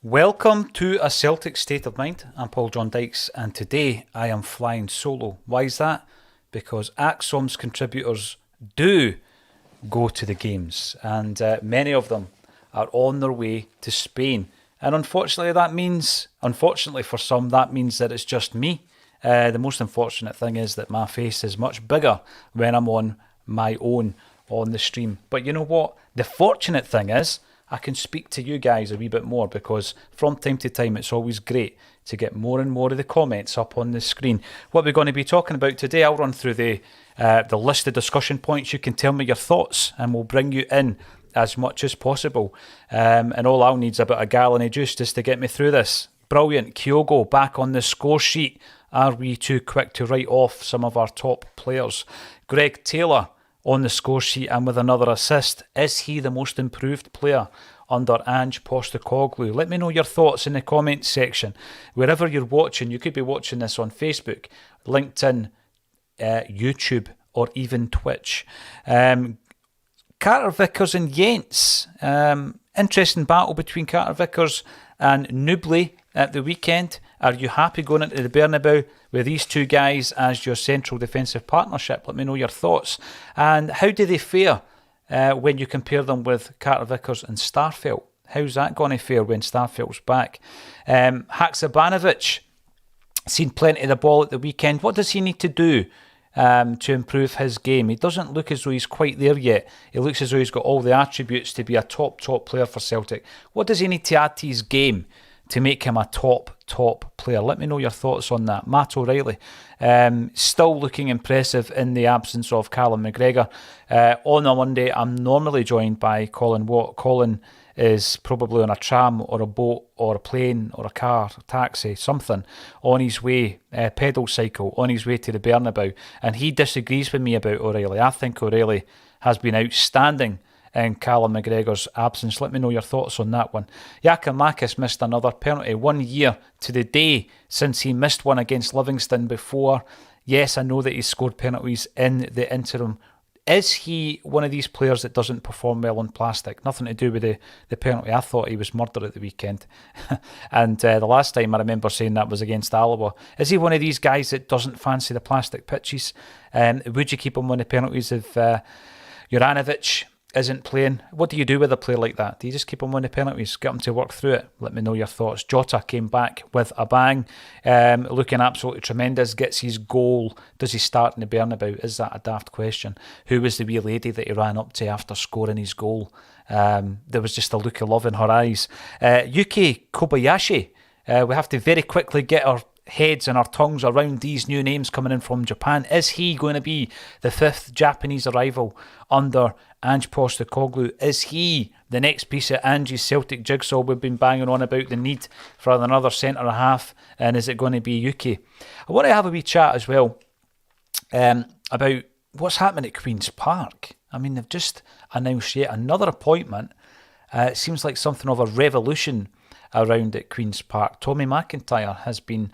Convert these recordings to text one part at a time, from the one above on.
Welcome to A Celtic State of Mind. I'm Paul John Dykes, and today I am flying solo. Why is that? Because AXOM's contributors do go to the games, and many of them are on their way to Spain. And unfortunately for some, that means that it's just me. The most unfortunate thing is that my face is much bigger when I'm on my own on the stream. But you know what? The fortunate thing is I can speak to you guys a wee bit more, because from time to time it's always great to get more and more of the comments up on the screen. What we're going to be talking about today, I'll run through the list of discussion points. You can tell me your thoughts and we'll bring you in as much as possible. And all I'll need is about a gallon of juice just to get me through this. Brilliant. Kyogo back on the score sheet. Are we too quick to write off some of our top players? Greg Taylor on the score sheet and with another assist. Is he the most improved player under Ange Postecoglou? Let me know your thoughts in the comments section. Wherever you're watching, you could be watching this on Facebook, LinkedIn, YouTube, or even Twitch. Carter Vickers and Yents. Interesting battle between Carter Vickers and Nubly at the weekend. Are you happy going into the Bernabeu with these two guys as your central defensive partnership? Let me know your thoughts. And how do they fare when you compare them with Carter Vickers and Starfelt? How's that going to fare when Starfelt's back? Haksabanovic, seen plenty of the ball at the weekend. What does he need to do to improve his game? He doesn't look as though he's quite there yet. He looks as though he's got all the attributes to be a top player for Celtic. What does he need to add to his game to make him a top player? Let me know your thoughts on that. Matt O'Reilly, still looking impressive in the absence of Callum McGregor. On a Monday, I'm normally joined by Colin Watt. Colin is probably on a tram or a boat or a plane or a car, a taxi, something, on his way, pedal cycle, on his way to the Bernabeu. And he disagrees with me about O'Reilly. I think O'Reilly has been outstanding in Callum McGregor's absence. Let me know your thoughts on that one. Giakoumakis missed another penalty. 1 year to the day since he missed one against Livingston before. Yes, I know that he scored penalties in the interim. Is he one of these players that doesn't perform well on plastic? Nothing to do with the penalty. I thought he was murdered at the weekend. And the last time I remember saying that was against Alaba. Is he one of these guys that doesn't fancy the plastic pitches? Would you keep him on the penalties if Juranovic isn't playing? What do you do with a player like that? Do you just keep him on the penalties, get him to work through it? Let me know your thoughts. Jota came back with a bang, looking absolutely tremendous, gets his goal. Does he start in the Bernabeu? Is that a daft question? Who was the wee lady that he ran up to after scoring his goal? There was just a look of love in her eyes. Yuki Kobayashi, we have to very quickly get our heads and our tongues around these new names coming in from Japan. Is he going to be the fifth Japanese arrival under Ange Postecoglou? Is he the next piece of Ange's Celtic jigsaw? We've been banging on about the need for another centre-half, and is it going to be Yuki? I want to have a wee chat as well about what's happening at Queen's Park. I mean, they've just announced yet another appointment. It seems like something of a revolution around at Queen's Park. Tommy McIntyre has been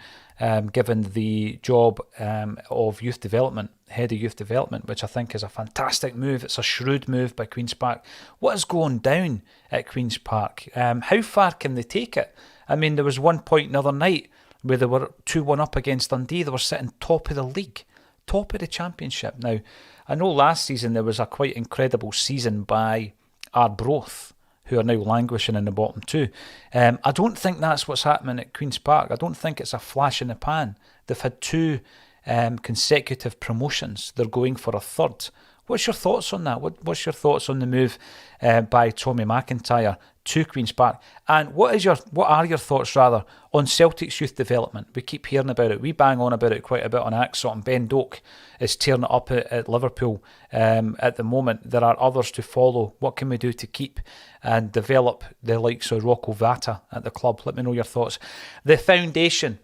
given the job of youth development, head of youth development, which I think is a fantastic move. It's a shrewd move by Queen's Park. What is going down at Queen's Park? How far can they take it? I mean, there was one point the other night where they were 2-1 up against Dundee. They were sitting top of the league, top of the championship. Now, I know last season there was a quite incredible season by Arbroath, who are now languishing in the bottom two. I don't think that's what's happening at Queen's Park. I don't think it's a flash in the pan. They've had two consecutive promotions. They're going for a third. What's your thoughts on that? What's your thoughts on the move by Tommy McIntyre to Queen's Park? And what are your thoughts rather on Celtic's youth development? We keep hearing about it. We bang on about it quite a bit on AXOM. Ben Doak is tearing it up at Liverpool at the moment. There are others to follow. What can we do to keep and develop the likes of Rocco Vata at the club? Let me know your thoughts. The foundation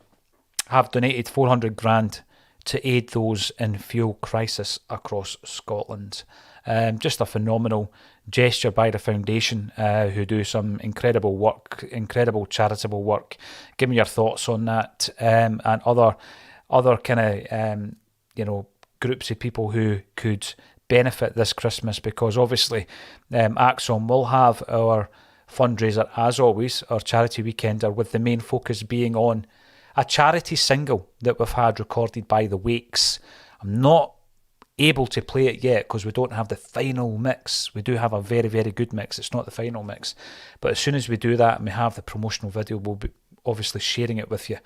have donated 400 grand to aid those in fuel crisis across Scotland. Just a phenomenal gesture by the foundation, who do some incredible work, incredible charitable work. Give me your thoughts on that, and other kind of groups of people who could benefit this Christmas, because obviously AXOM will have our fundraiser, as always, our charity weekender, with the main focus being on a charity single that we've had recorded by the Wakes. I'm not able to play it yet because we don't have the final mix. We do have a very, very good mix. It's not the final mix. But as soon as we do that and we have the promotional video, we'll be obviously sharing it with you.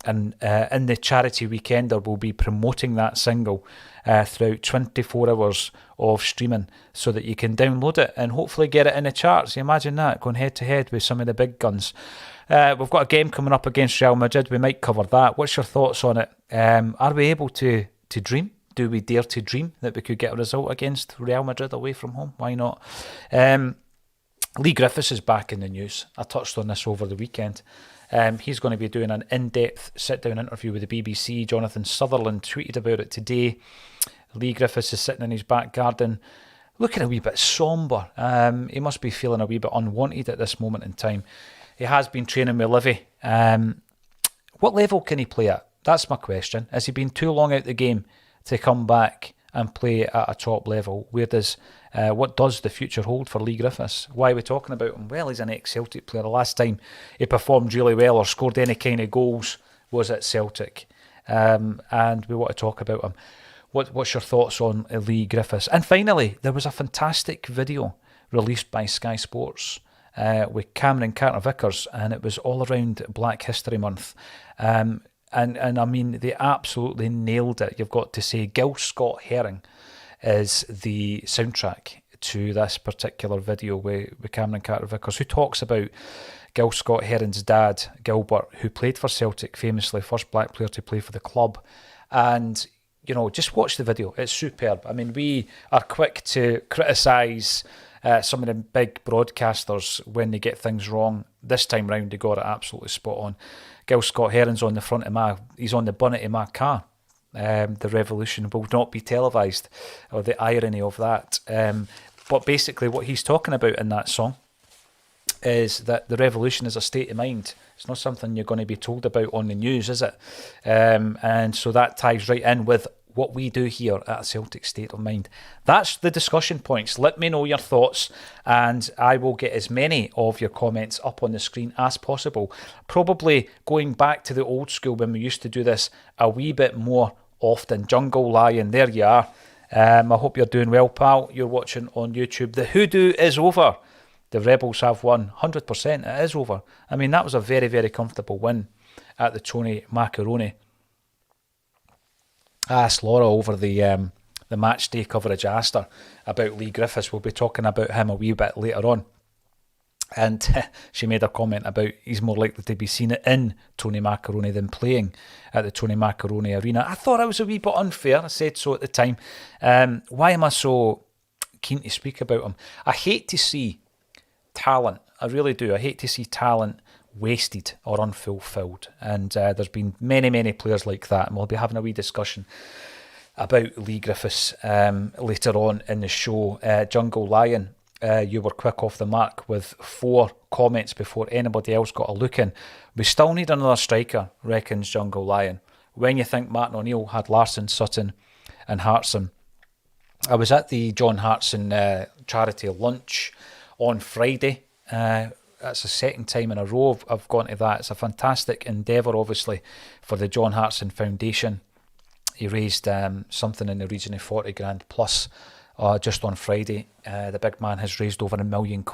And in the charity weekender, we'll be promoting that single throughout 24 hours of streaming so that you can download it and hopefully get it in the charts. You imagine that, going head to head with some of the big guns. We've got a game coming up against Real Madrid. We might cover that. What's your thoughts on it? Are we able to dream? Do we dare to dream that we could get a result against Real Madrid away from home? Why not? Lee Griffiths is back in the news. I touched on this over the weekend. He's going to be doing an in-depth sit-down interview with the BBC. Jonathan Sutherland tweeted about it today. Lee Griffiths is sitting in his back garden, looking a wee bit sombre. He must be feeling a wee bit unwanted at this moment in time. He has been training with Livy. What level can he play at? That's my question. Has he been too long out the game to come back and play at a top level? What does the future hold for Lee Griffiths? Why are we talking about him? Well, he's an ex-Celtic player. The last time he performed really well or scored any kind of goals was at Celtic. And we want to talk about him. What's your thoughts on Lee Griffiths? And finally, there was a fantastic video released by Sky Sports with Cameron Carter-Vickers, and it was all around Black History Month. And I mean, they absolutely nailed it. You've got to say, Gil Scott Herring is the soundtrack to this particular video with Cameron Carter-Vickers, who talks about Gil Scott Herring's dad, Gilbert, who played for Celtic famously, first black player to play for the club. And, you know, just watch the video. It's superb. I mean, we are quick to criticise some of the big broadcasters when they get things wrong. This time round, they got it absolutely spot on. Gil Scott Herring's on the front of he's on the bonnet of my car. The revolution will not be televised, or the irony of that. But basically what he's talking about in that song is that the revolution is a state of mind. It's not something you're going to be told about on the news, is it? And so that ties right in with what we do here at Celtic State of Mind. That's the discussion points. Let me know your thoughts, and I will get as many of your comments up on the screen as possible. Probably going back to the old school when we used to do this a wee bit more often. Jungle Lion, there you are. I hope you're doing well, pal. You're watching on YouTube. The hoodoo is over. The Rebels have won 100%. It is over. I mean, that was a very, very comfortable win at the Tony Macaroni. I asked Laura over the match day coverage. I asked her about Lee Griffiths. We'll be talking about him a wee bit later on. And she made a comment about he's more likely to be seen in Tony Macaroni than playing at the Tony Macaroni Arena. I thought it was a wee bit unfair. I said so at the time. Why am I so keen to speak about him? I hate to see talent. I really do. I hate to see talent wasted or unfulfilled. And there's been many, many players like that. And we'll be having a wee discussion about Lee Griffiths later on in the show. Jungle Lion, you were quick off the mark with 4 comments before anybody else got a look in. We still need another striker, reckons Jungle Lion. When you think Martin O'Neill had Larsson, Sutton and Hartson. I was at the John Hartson charity lunch on Friday. That's the second time in a row I've gone to that. It's a fantastic endeavour, obviously, for the John Hartson Foundation. He raised something in the region of 40 grand plus just on Friday. The big man has raised over £1 million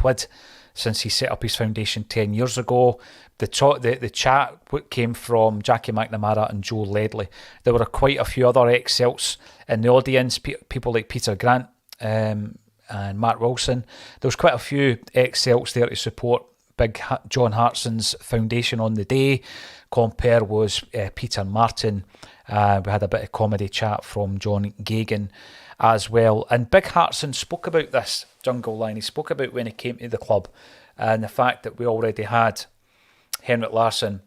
since he set up his foundation 10 years ago. The chat came from Jackie McNamara and Joe Ledley. There were quite a few other ex-Celts in the audience, people like Peter Grant and Matt Wilson. There was quite a few ex-Celts there to support big John Hartson's foundation on the day. Compere was Peter Martin. We had a bit of comedy chat from John Gagan as well. And Big Hartson spoke about this, Jungle Line. He spoke about when he came to the club and the fact that we already had Henrik Larsson,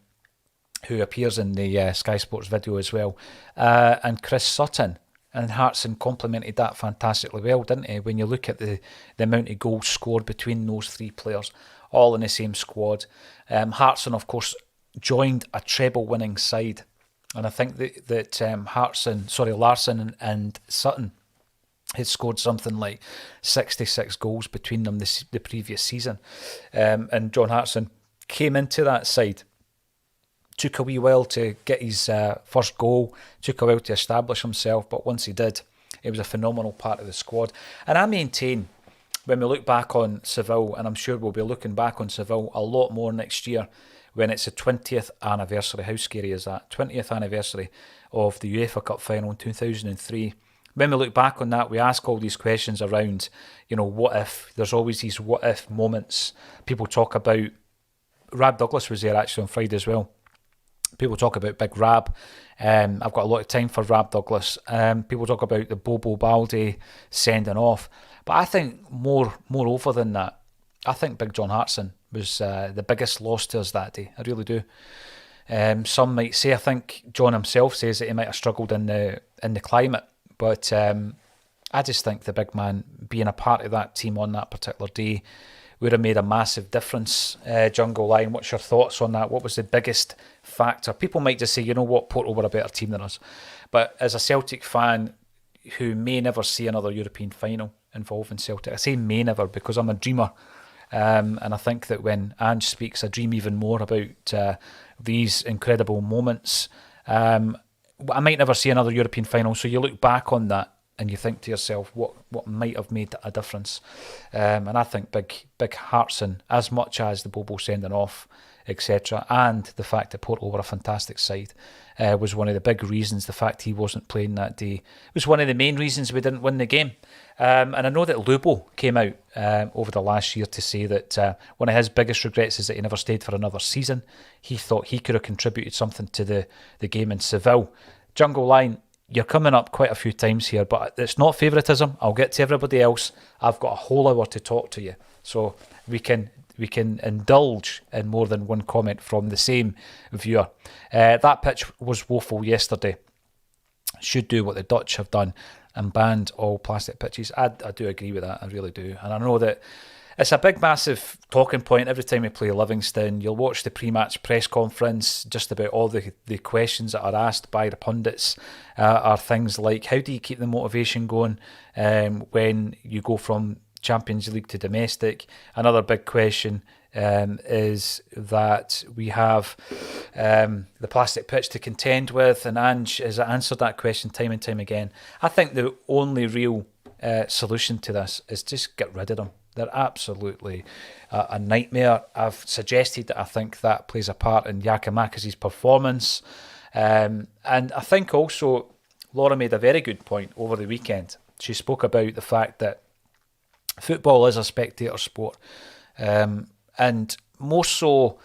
who appears in the Sky Sports video as well, and Chris Sutton. And Hartson complimented that fantastically well, didn't he? When you look at the amount of goals scored between those 3 players, all in the same squad. Hartson, of course, joined a treble-winning side. And I think that Larsson and Sutton Had scored something like 66 goals between them the previous season. And John Hartson came into that side. Took a wee while to get his first goal, took a while to establish himself, but once he did, he was a phenomenal part of the squad. And I maintain, when we look back on Seville, and I'm sure we'll be looking back on Seville a lot more next year, when it's the 20th anniversary. How scary is that? 20th anniversary of the UEFA Cup final in 2003. When we look back on that, we ask all these questions around, what if? There's always these what if moments. People talk about, Rab Douglas was there actually on Friday as well. People talk about Big Rab. I've got a lot of time for Rab Douglas. People talk about the Bobo Balde sending off. But I think moreover than that, I think Big John Hartson was the biggest loss to us that day. I really do. Some might say, I think John himself says that he might have struggled in the climate. But I just think the big man being a part of that team on that particular day would have made a massive difference. Jungle Lion, what's your thoughts on that? What was the biggest factor? People might just say, you know what, Porto were a better team than us. But as a Celtic fan who may never see another European final involving Celtic, I say may never because I'm a dreamer. And I think that when Ange speaks, I dream even more about these incredible moments. I might never see another European final, so you look back on that and you think to yourself, what might have made a difference? And I think Big Hartson, as much as the Bobo sending off, etc., and the fact that Porto were a fantastic side, was one of the big reasons. The fact he wasn't playing that day was one of the main reasons we didn't win the game. And I know that Lubo came out over the last year to say that one of his biggest regrets is that he never stayed for another season. He thought he could have contributed something to the game in Seville. Jungle Line, you're coming up quite a few times here, but it's not favouritism. I'll get to everybody else. I've got a whole hour to talk to you, so we can indulge in more than one comment from the same viewer. That pitch was woeful yesterday. Should do what the Dutch have done and banned all plastic pitches. I do agree with that, I really do. And I know that it's a big, massive talking point every time we play Livingston. You'll watch the pre-match press conference, just about all the questions that are asked by the pundits are things like, how do you keep the motivation going when you go from Champions League to domestic? Another big question is that we have the plastic pitch to contend with, and Ange has answered that question time and time again. I think the only real solution to this is just get rid of them. They're absolutely a nightmare. I've suggested that I think that plays a part in Giakoumakis' performance. And I think also Laura made a very good point over the weekend. She spoke about the fact that football is a spectator sport. And more so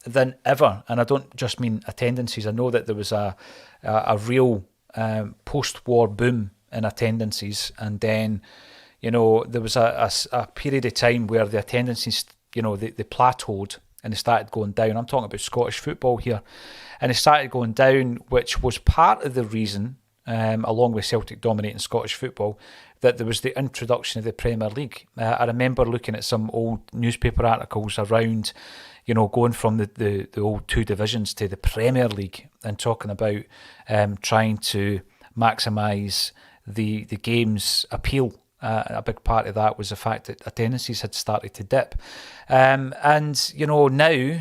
than ever, and I don't just mean attendances. I know that there was a real post-war boom in attendances, and then there was a period of time where the attendances, they plateaued and they started going down. I'm talking about Scottish football here, and they started going down, which was part of the reason, along with Celtic dominating Scottish football, that there was the introduction of the Premier League. I remember looking at some old newspaper articles around, going from the old two divisions to the Premier League and talking about trying to maximise the game's appeal. A big part of that was the fact that attendances had started to dip. And, now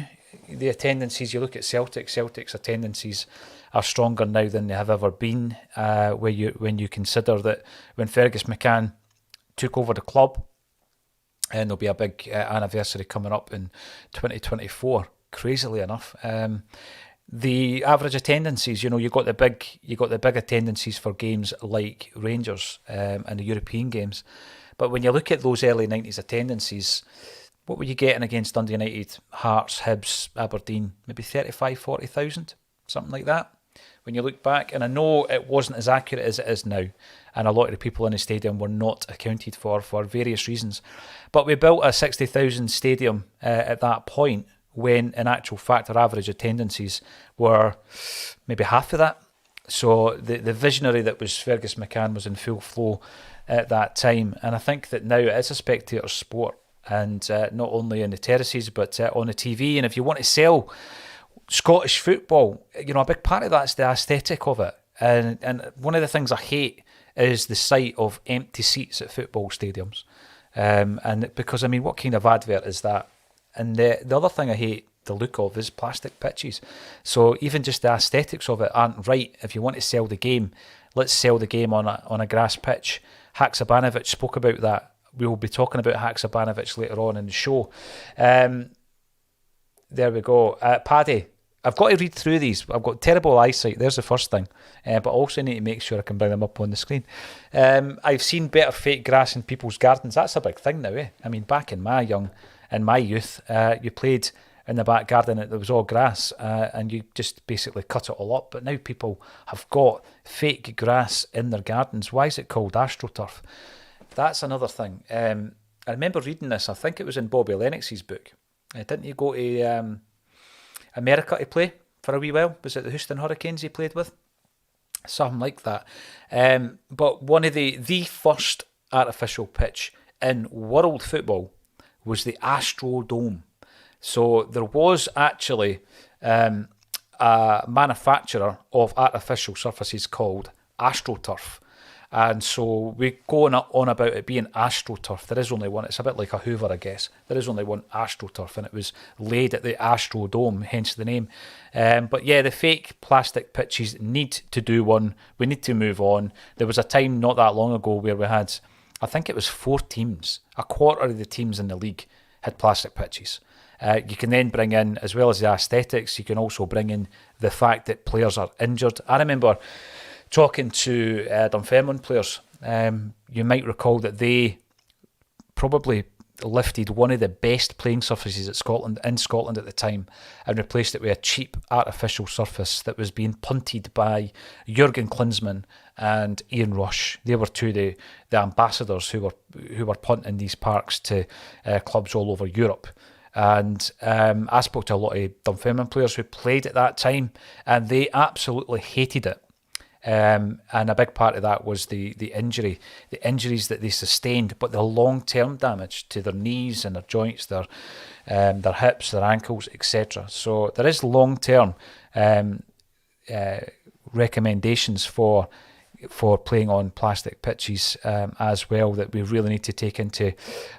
the attendances, you look at Celtic's attendances are stronger now than they have ever been. When you consider that when Fergus McCann took over the club, and there'll be a big anniversary coming up in 2024, crazily enough, the average attendances, you got the big attendances for games like Rangers and the European games, but when you look at those early 90s attendances, what were you getting against Dundee United, Hearts, Hibs, Aberdeen? Maybe 35, 40,000, something like that. When you look back, and I know it wasn't as accurate as it is now, and a lot of the people in the stadium were not accounted for various reasons, but we built a 60,000 stadium at that point, when in actual fact our average attendances were maybe half of that. So the visionary that was Fergus McCann was in full flow at that time, and I think that now it is a spectator sport, and not only in the terraces but on the TV. And if you want to sell Scottish football, a big part of that's the aesthetic of it, and one of the things I hate is the sight of empty seats at football stadiums. And because, I mean, what kind of advert is that? And the other thing I hate the look of is plastic pitches. So even just the aesthetics of it aren't right. If you want to sell the game, let's sell the game on a grass pitch. Haksabanovic spoke about that. We will be talking about Haksabanovic later on in the show. There we go. Paddy, I've got to read through these. I've got terrible eyesight. There's the first thing. But I also need to make sure I can bring them up on the screen. I've seen better fake grass in people's gardens. That's a big thing now, eh? I mean, back in my youth, you played in the back garden and it was all grass, and you just basically cut it all up. But now people have got fake grass in their gardens. Why is it called AstroTurf? That's another thing. I remember reading this. I think it was in Bobby Lennox's book. Didn't he go to America to play for a wee while? Was it the Houston Hurricanes he played with? Something like that. But one of the first artificial pitch in world football was the Astrodome. So there was actually a manufacturer of artificial surfaces called AstroTurf. And so we're going on about it being AstroTurf. There is only one. It's a bit like a Hoover, I guess. There is only one AstroTurf, and it was laid at the Astrodome, hence the name. But yeah, the fake plastic pitches need to do one. We need to move on. There was a time not that long ago where we had, I think it was 4 teams. A quarter of the teams in the league had plastic pitches. You can then bring in, as well as the aesthetics, you can also bring in the fact that players are injured. I remember talking to Dunfermline players. You might recall that they probably lifted one of the best playing surfaces in Scotland at the time and replaced it with a cheap artificial surface that was being punted by Jurgen Klinsmann and Ian Rush. They were two of the ambassadors who were punting these parks to clubs all over Europe. And I spoke to a lot of Dunfermline players who played at that time, and they absolutely hated it. And a big part of that was the injuries that they sustained, but the long-term damage to their knees and their joints, their hips, their ankles, etc. So there is long-term recommendations for playing on plastic pitches as well that we really need to take into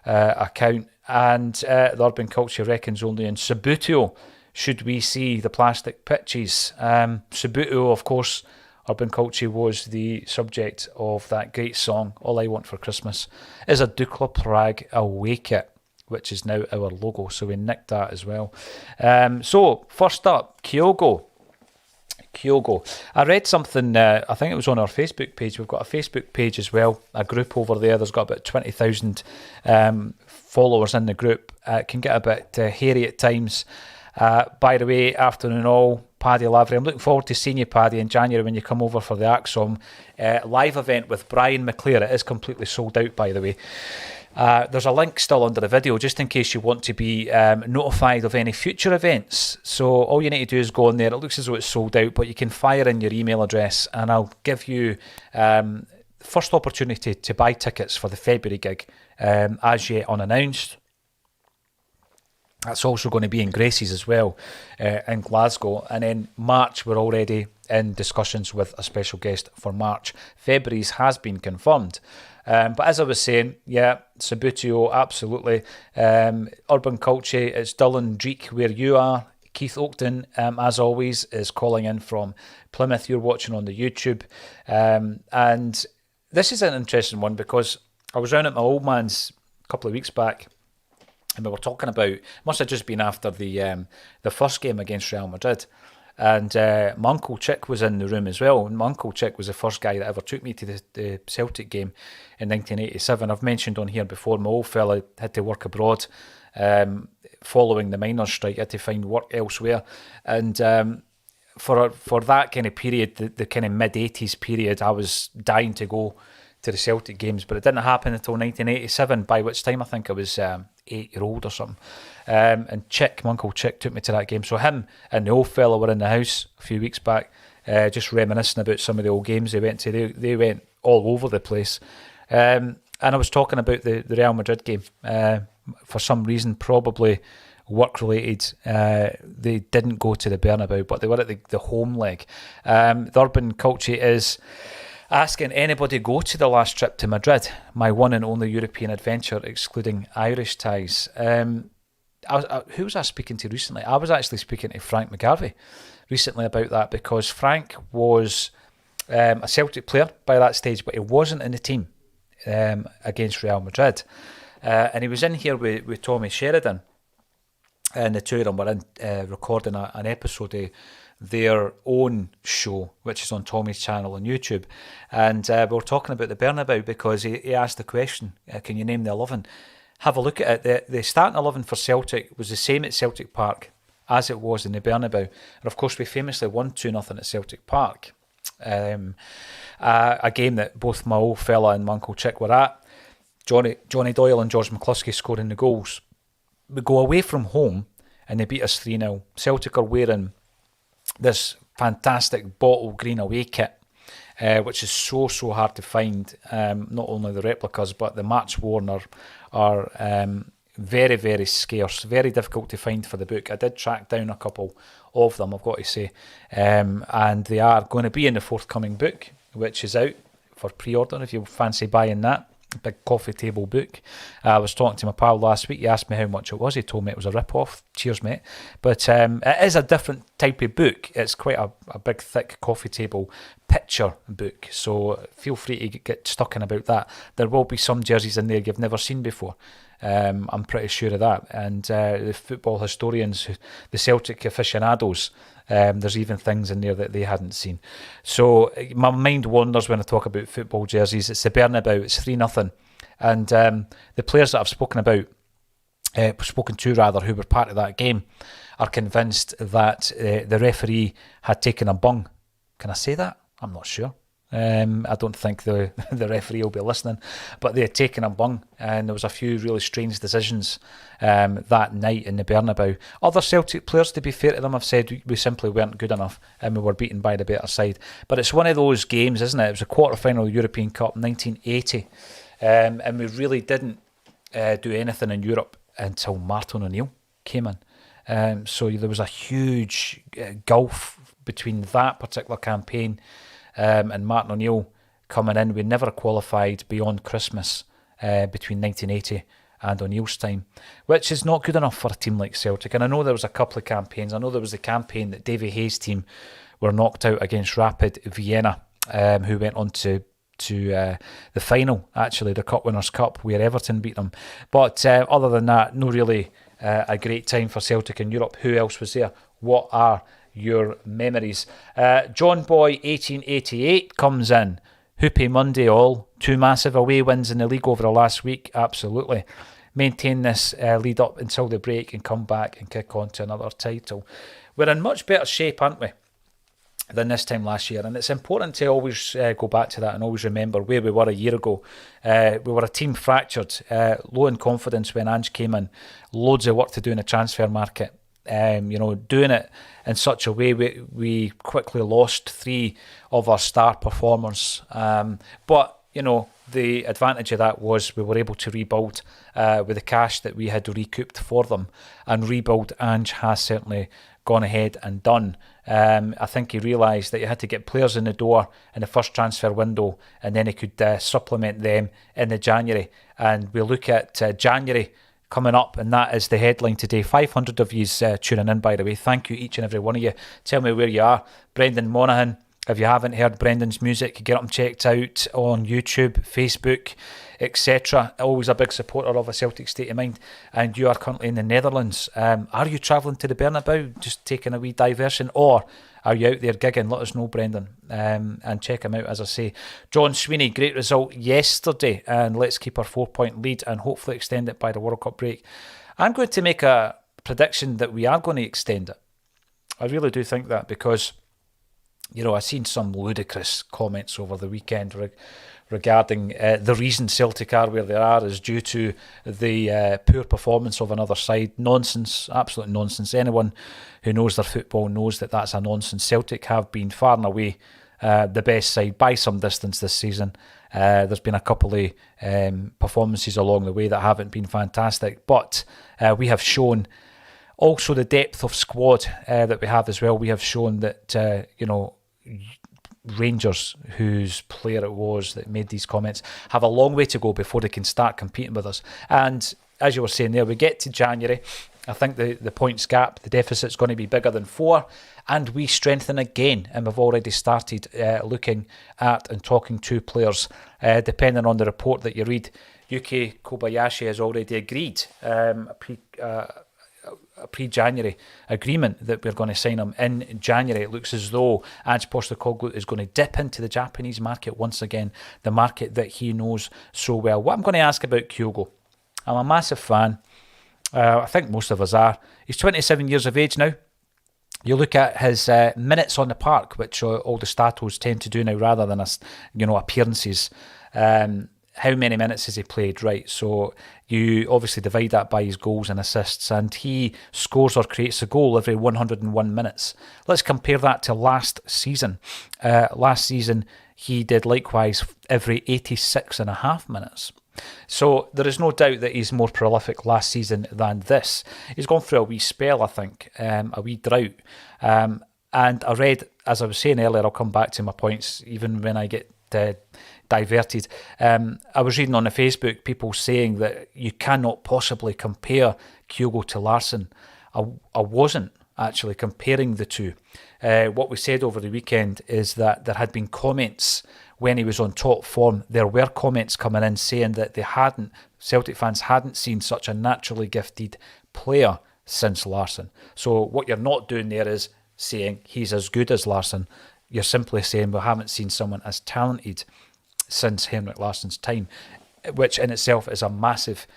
account. And the Urban Culture reckons only in Subbuteo should we see the plastic pitches. Subbuteo, of course, Urban Culture was the subject of that great song, All I Want for Christmas is a Dukla Prague away kit, which is now our logo, so we nicked that as well. So, first up, Kyogo. I read something, I think it was on our Facebook page. We've got a Facebook page as well, a group over there. There's got about 20,000 followers in the group. It can get a bit hairy at times. By the way, afternoon all, Paddy Lavery. I'm looking forward to seeing you, Paddy, in January when you come over for the AXOM live event with Brian McClare. It is completely sold out, by the way. There's a link still under the video just in case you want to be notified of any future events. So all you need to do is go on there. It looks as though it's sold out, but you can fire in your email address and I'll give you first opportunity to buy tickets for the February gig as yet unannounced. That's also going to be in Gracie's as well in Glasgow. And then March, we're already in discussions with a special guest for March. February's has been confirmed. But as I was saying, yeah, Subbuteo, absolutely. Urban Culture, it's Dillon Dreek where you are. Keith Oakton, as always, is calling in from Plymouth. You're watching on the YouTube. And this is an interesting one because I was round at my old man's a couple of weeks back and we were talking about, must have just been after the first game against Real Madrid. And my Uncle Chick was in the room as well. And my Uncle Chick was the first guy that ever took me to the Celtic game in 1987. I've mentioned on here before, my old fella had to work abroad following the miners' strike. Had to find work elsewhere. And for that kind of period, the kind of mid-80s period, I was dying to go to the Celtic games. But it didn't happen until 1987, by which time I think I was 8-year-old or something. And Chick, my Uncle Chick, took me to that game. So him and the old fella were in the house a few weeks back, just reminiscing about some of the old games they went to. They went all over the place. And I was talking about the Real Madrid game. For some reason, probably work-related, they didn't go to the Bernabeu, but they were at the home leg. The Urban Culture is Asking anybody go to the last trip to Madrid, my one and only European adventure, excluding Irish ties. Who was I speaking to recently? I was actually speaking to Frank McGarvey recently about that, because Frank was a Celtic player by that stage, but he wasn't in the team against Real Madrid. And he was in here with Tommy Sheridan, and the two of them were in recording an episode of their own show, which is on Tommy's channel on YouTube. And we were talking about the Bernabeu, because he asked the question, can you name the 11? Have a look at it. The starting 11 for Celtic was the same at Celtic Park as it was in the Bernabeu. And of course, we famously won 2-0 at Celtic Park. A game that both my old fella and my Uncle Chick were at. Johnny Doyle and George McCluskey scoring the goals. We go away from home and they beat us 3-0. Celtic are wearing this fantastic bottle green away kit, which is so hard to find. Not only the replicas, but the match worn are very, very scarce, very difficult to find for the book. I did track down a couple of them, I've got to say, and they are going to be in the forthcoming book, which is out for pre-order if you fancy buying that. Big coffee table book. I was talking to my pal last week. He asked me how much it was. He told me it was a rip-off. Cheers, mate. But it is a different type of book. It's quite a big, thick coffee table picture book. So feel free to get stuck in about that. There will be some jerseys in there you've never seen before. I'm pretty sure of that. And the football historians, the Celtic aficionados, there's even things in there that they hadn't seen. So my mind wanders when I talk about football jerseys. It's the Bernabeu. It's 3-0. And the players that I've spoken to, who were part of that game, are convinced that the referee had taken a bung. Can I say that? I'm not sure. I don't think the referee will be listening, but they had taken a bung, and there was a few really strange decisions that night in the Bernabeu. Other Celtic players, to be fair to them, have said we simply weren't good enough and we were beaten by the better side. But it's one of those games, isn't it? It was a quarter-final of the European Cup 1980, and we really didn't do anything in Europe until Martin O'Neill came in. So there was a huge gulf between that particular campaign and Martin O'Neill coming in. We never qualified beyond Christmas between 1980 and O'Neill's time, which is not good enough for a team like Celtic. And I know there was a couple of campaigns. I know there was the campaign that Davy Hayes' team were knocked out against Rapid Vienna, who went on to the final, actually, the Cup Winners' Cup, where Everton beat them. But other than that, no really a great time for Celtic in Europe. Who else was there? What are your memories? John Boy 1888 comes in. Hoopy Monday all. 2 massive away wins in the league over the last week. Absolutely. Maintain this lead up until the break and come back and kick on to another title. We're in much better shape, aren't we, than this time last year? And it's important to always go back to that and always remember where we were a year ago. We were a team fractured, low in confidence when Ange came in. Loads of work to do in the transfer market. Doing it in such a way we quickly lost 3 of our star performers. But the advantage of that was we were able to rebuild with the cash that we had recouped for them. And rebuild, Ange has certainly gone ahead and done. I think he realised that you had to get players in the door in the first transfer window, and then he could supplement them in the January. And we look at January coming up, and that is the headline today. 500 of you tuning in, by the way. Thank you, each and every one of you. Tell me where you are. Brendan Monaghan. If you haven't heard Brendan's music, get him checked out on YouTube, Facebook, etc. Always a big supporter of a Celtic State of Mind. And you are currently in the Netherlands. Are you travelling to the Bernabeu, just taking a wee diversion, or are you out there gigging? Let us know, Brendan, and check him out, as I say. John Sweeney, great result yesterday, and let's keep our 4-point lead and hopefully extend it by the World Cup break. I'm going to make a prediction that we are going to extend it. I really do think that, because I've seen some ludicrous comments over the weekend regarding the reason Celtic are where they are is due to the poor performance of another side. Nonsense, absolute nonsense. Anyone who knows their football knows that that's a nonsense. Celtic have been far and away the best side by some distance this season. There's been a couple of performances along the way that haven't been fantastic, but we have shown also the depth of squad that we have as well. We have shown that Rangers, whose player it was that made these comments, have a long way to go before they can start competing with us. And as you were saying there, we get to January, I think the points gap, the deficit's going to be bigger than 4, and we strengthen again. And we've already started looking at and talking to players, depending on the report that you read. Yuki Kobayashi has already agreed a pre-January agreement that we're going to sign him in January. It looks as though Ange Postecoglou is going to dip into the Japanese market once again, the market that he knows so well. What I'm going to ask about Kyogo, I'm a massive fan. I think most of us are. He's 27 years of age now. You look at his minutes on the park, which all the statos tend to do now rather than appearances. How many minutes has he played? Right, so you obviously divide that by his goals and assists, and he scores or creates a goal every 101 minutes. Let's compare that to last season. Last season, he did likewise every 86.5 minutes. So there is no doubt that he's more prolific last season than this. He's gone through a wee spell, I think, a wee drought. And I read, as I was saying earlier, I'll come back to my points even when I get diverted. I was reading on the Facebook people saying that you cannot possibly compare Kyogo to Larsson. I wasn't actually comparing the two. What we said over the weekend is that there had been comments when he was on top form. There were comments coming in saying that Celtic fans hadn't seen such a naturally gifted player since Larsson. So what you're not doing there is saying he's as good as Larsson. You're simply saying we haven't seen someone as talented since Henrik Larsson's time, which in itself is a massive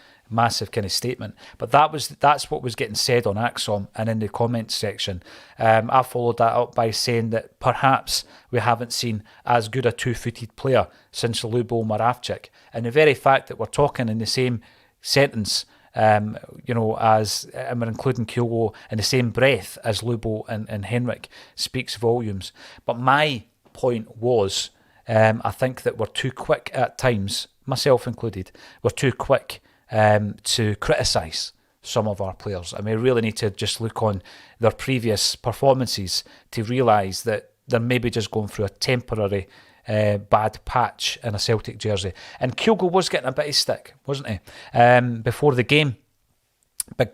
kind of statement. But that's what was getting said on Axom and in the comments section. I followed that up by saying that perhaps we haven't seen as good a two-footed player since Lubo Moravcik. And the very fact that we're talking in the same sentence, and we're including Kyogo in the same breath as Lubo and Henrik, speaks volumes. But my point was, I think that we're too quick at times, myself included, we're too quick to criticise some of our players. And we really need to just look on their previous performances to realise that they're maybe just going through a temporary bad patch in a Celtic jersey. And Kyogo was getting a bit of stick, wasn't he? Before the game, big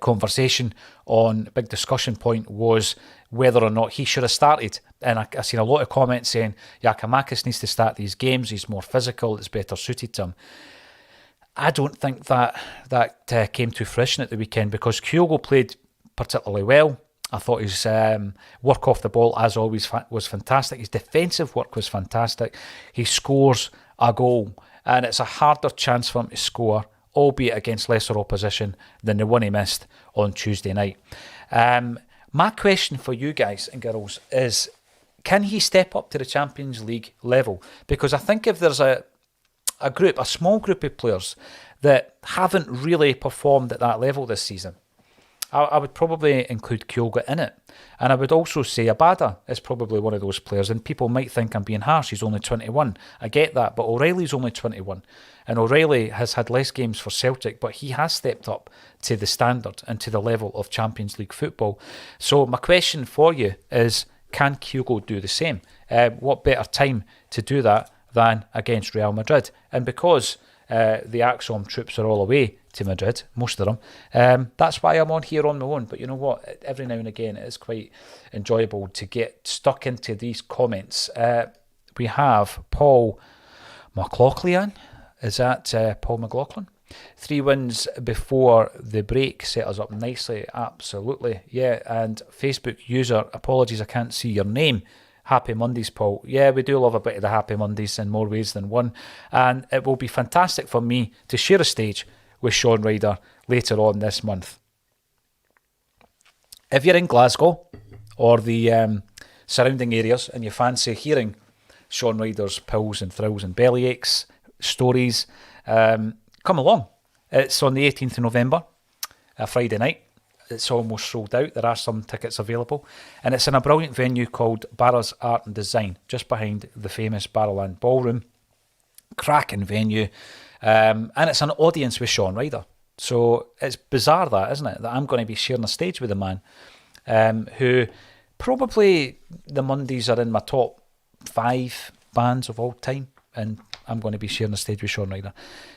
discussion point was whether or not he should have started. And I seen a lot of comments saying Giakoumakis needs to start these games, he's more physical, it's better suited to him. I don't think that came to fruition at the weekend, because Kyogo played particularly well. I thought his work off the ball, as always, was fantastic. His defensive work was fantastic. He scores a goal, and it's a harder chance for him to score, albeit against lesser opposition, than the one he missed on Tuesday night. My question for you guys and girls is, can he step up to the Champions League level? Because I think if there's a small group of players that haven't really performed at that level this season, I would probably include Kyogo in it. And I would also say Abada is probably one of those players. And people might think I'm being harsh, he's only 21. I get that, but O'Reilly's only 21. And O'Reilly has had less games for Celtic, but he has stepped up to the standard and to the level of Champions League football. So my question for you is, can Kyogo do the same? What better time to do that than against Real Madrid? And because the Axom troops are all away to Madrid, most of them, that's why I'm on here on my own. But you know what, every now and again it is quite enjoyable to get stuck into these comments. We have Paul McLaughlin. Is that Paul McLaughlin? 3 wins before the break set us up nicely. Absolutely, yeah. And Facebook user, apologies I can't see your name. Happy Mondays, Paul. Yeah, we do love a bit of the Happy Mondays in more ways than one. And it will be fantastic for me to share a stage with Sean Ryder later on this month. If you're in Glasgow or the surrounding areas and you fancy hearing Sean Ryder's pills and thrills and bellyaches stories, come along. It's on the 18th of November, a Friday night. It's almost sold out. There are some tickets available. And it's in a brilliant venue called Barra's Art and Design, just behind the famous Barrowland Ballroom. Cracking venue. And it's an audience with Sean Ryder. So it's bizarre that, isn't it? That I'm going to be sharing a stage with a man who probably the Mondays are in my top 5 bans of all time, and I'm going to be sharing the stage with Sean Ryder.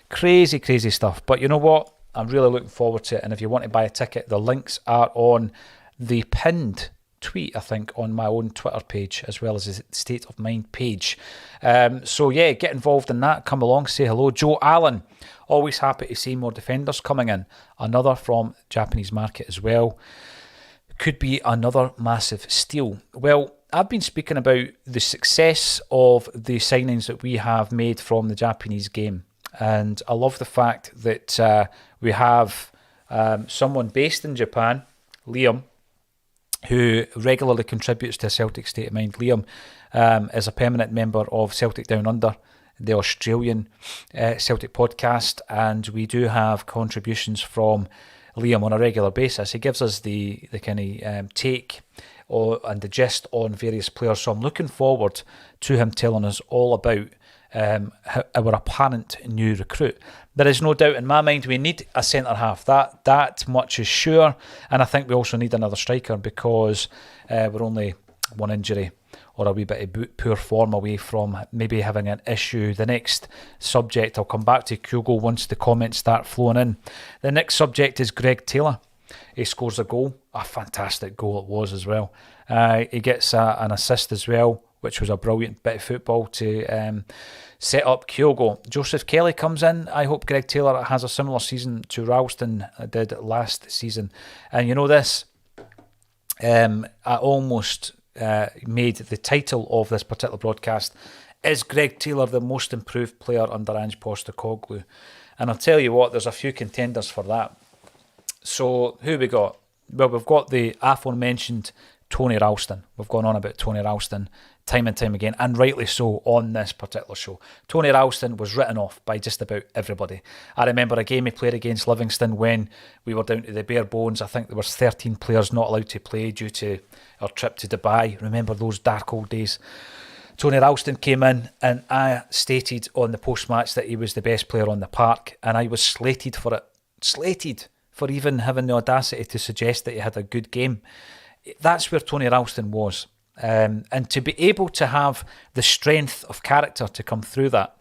Crazy, crazy stuff. But you know what? I'm really looking forward to it, and if you want to buy a ticket, the links are on the pinned tweet, I think, on my own Twitter page, as well as the State of Mind page. So yeah, get involved in that. Come along, say hello. Joe Allen, always happy to see more defenders coming in. Another from Japanese market as well. Could be another massive steal. Well, I've been speaking about the success of the signings that we have made from the Japanese game, and I love the fact that we have someone based in Japan, Liam, who regularly contributes to Celtic State of Mind. Liam is a permanent member of Celtic Down Under, the Australian Celtic podcast, and we do have contributions from Liam on a regular basis. He gives us the kind of take and the gist on various players, so I'm looking forward to him telling us all about our apparent new recruit. There is no doubt in my mind we need a centre half. That much is sure, and I think we also need another striker, because we're only one injury or a wee bit of poor form away from maybe having an issue. The next subject I'll come back to, Kyogo, once the comments start flowing in. The next subject is Greg Taylor. He scores a goal, a fantastic goal it was as well. He gets an assist as well, which was a brilliant bit of football to set up Kyogo. Joseph Kelly comes in. I hope Greg Taylor has a similar season to Ralston did last season. And you know this, I almost made the title of this particular broadcast, is Greg Taylor the most improved player under Ange Postecoglou? And I'll tell you what, there's a few contenders for that. So who we got? Well, we've got the aforementioned Tony Ralston. We've gone on about Tony Ralston time and time again, and rightly so on this particular show. Tony Ralston was written off by just about everybody. I remember a game he played against Livingston when we were down to the bare bones. I think there was 13 players not allowed to play due to our trip to Dubai. Remember those dark old days? Tony Ralston came in, and I stated on the post-match that he was the best player on the park, and I was slated for it. Slated for even having the audacity to suggest that he had a good game. That's where Tony Ralston was. And to be able to have the strength of character to come through that,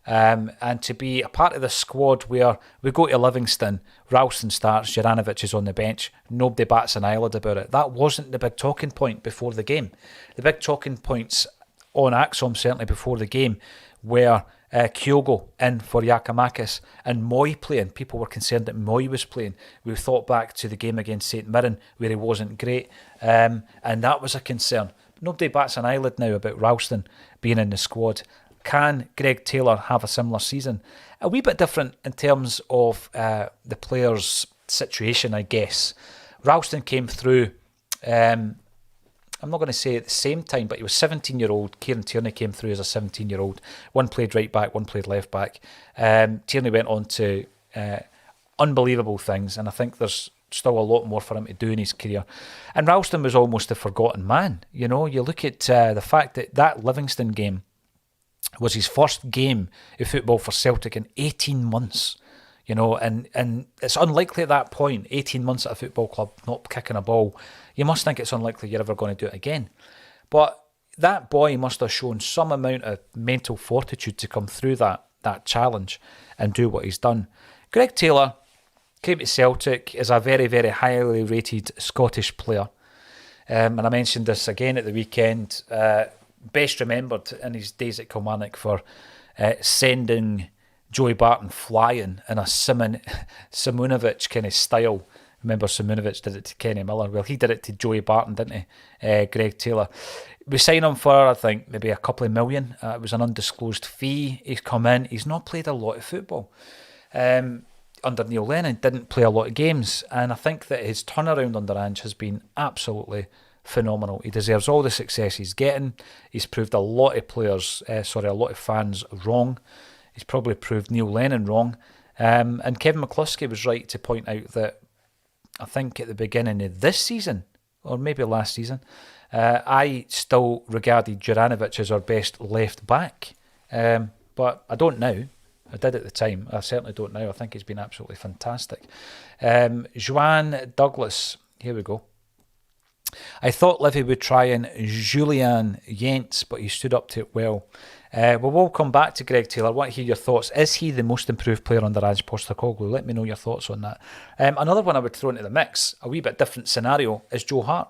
and to be a part of the squad where we go to Livingston, Ralston starts, Juranovic is on the bench, nobody bats an eyelid about it. That wasn't the big talking point before the game. The big talking points on Axom, certainly before the game, were Kyogo in for Giakoumakis and Moy playing. People were concerned that Moy was playing. We thought back to the game against St Mirren where he wasn't great, and that was a concern. Nobody bats an eyelid now about Ralston being in the squad. Can Greg Taylor have a similar season? A wee bit different in terms of the player's situation, I guess. Ralston came through, I'm not going to say at the same time, but he was 17-year-old. Kieran Tierney came through as a 17-year-old. One played right back, one played left back. Tierney went on to unbelievable things, and I think there's still a lot more for him to do in his career. And Ralston was almost a forgotten man. You know, you look at the fact that that Livingston game was his first game of football for Celtic in 18 months. You know, and it's unlikely at that point, 18 months at a football club, not kicking a ball, you must think it's unlikely you're ever going to do it again. But that boy must have shown some amount of mental fortitude to come through that challenge and do what he's done. Greg Taylor came to Celtic as a very, very highly rated Scottish player. And I mentioned this again at the weekend. Best remembered in his days at Kilmarnock for sending Joey Barton flying in a Simunovic kind of style. Remember, Simunovic did it to Kenny Miller. Well, he did it to Joey Barton, didn't he? Greg Taylor. We signed him for, I think, maybe a couple of million. It was an undisclosed fee. He's come in. He's not played a lot of football. Under Neil Lennon, didn't play a lot of games. And I think that his turnaround under Ange has been absolutely phenomenal. He deserves all the success he's getting. He's proved a lot of players, a lot of fans wrong. He's probably proved Neil Lennon wrong. And Kevin McCluskey was right to point out that I think at the beginning of this season, or maybe last season, I still regarded Juranovic as our best left back. But I don't now. I did at the time. I certainly don't now. I think he's been absolutely fantastic. Joanne Douglas, here we go. I thought Livy would try and Julian Jentz, but he stood up to it well. We'll come back to Greg Taylor. I want to hear your thoughts. Is he the most improved player under Ange Postecoglou? Let me know your thoughts on that. Another one I would throw into the mix, a wee bit different scenario, is Joe Hart.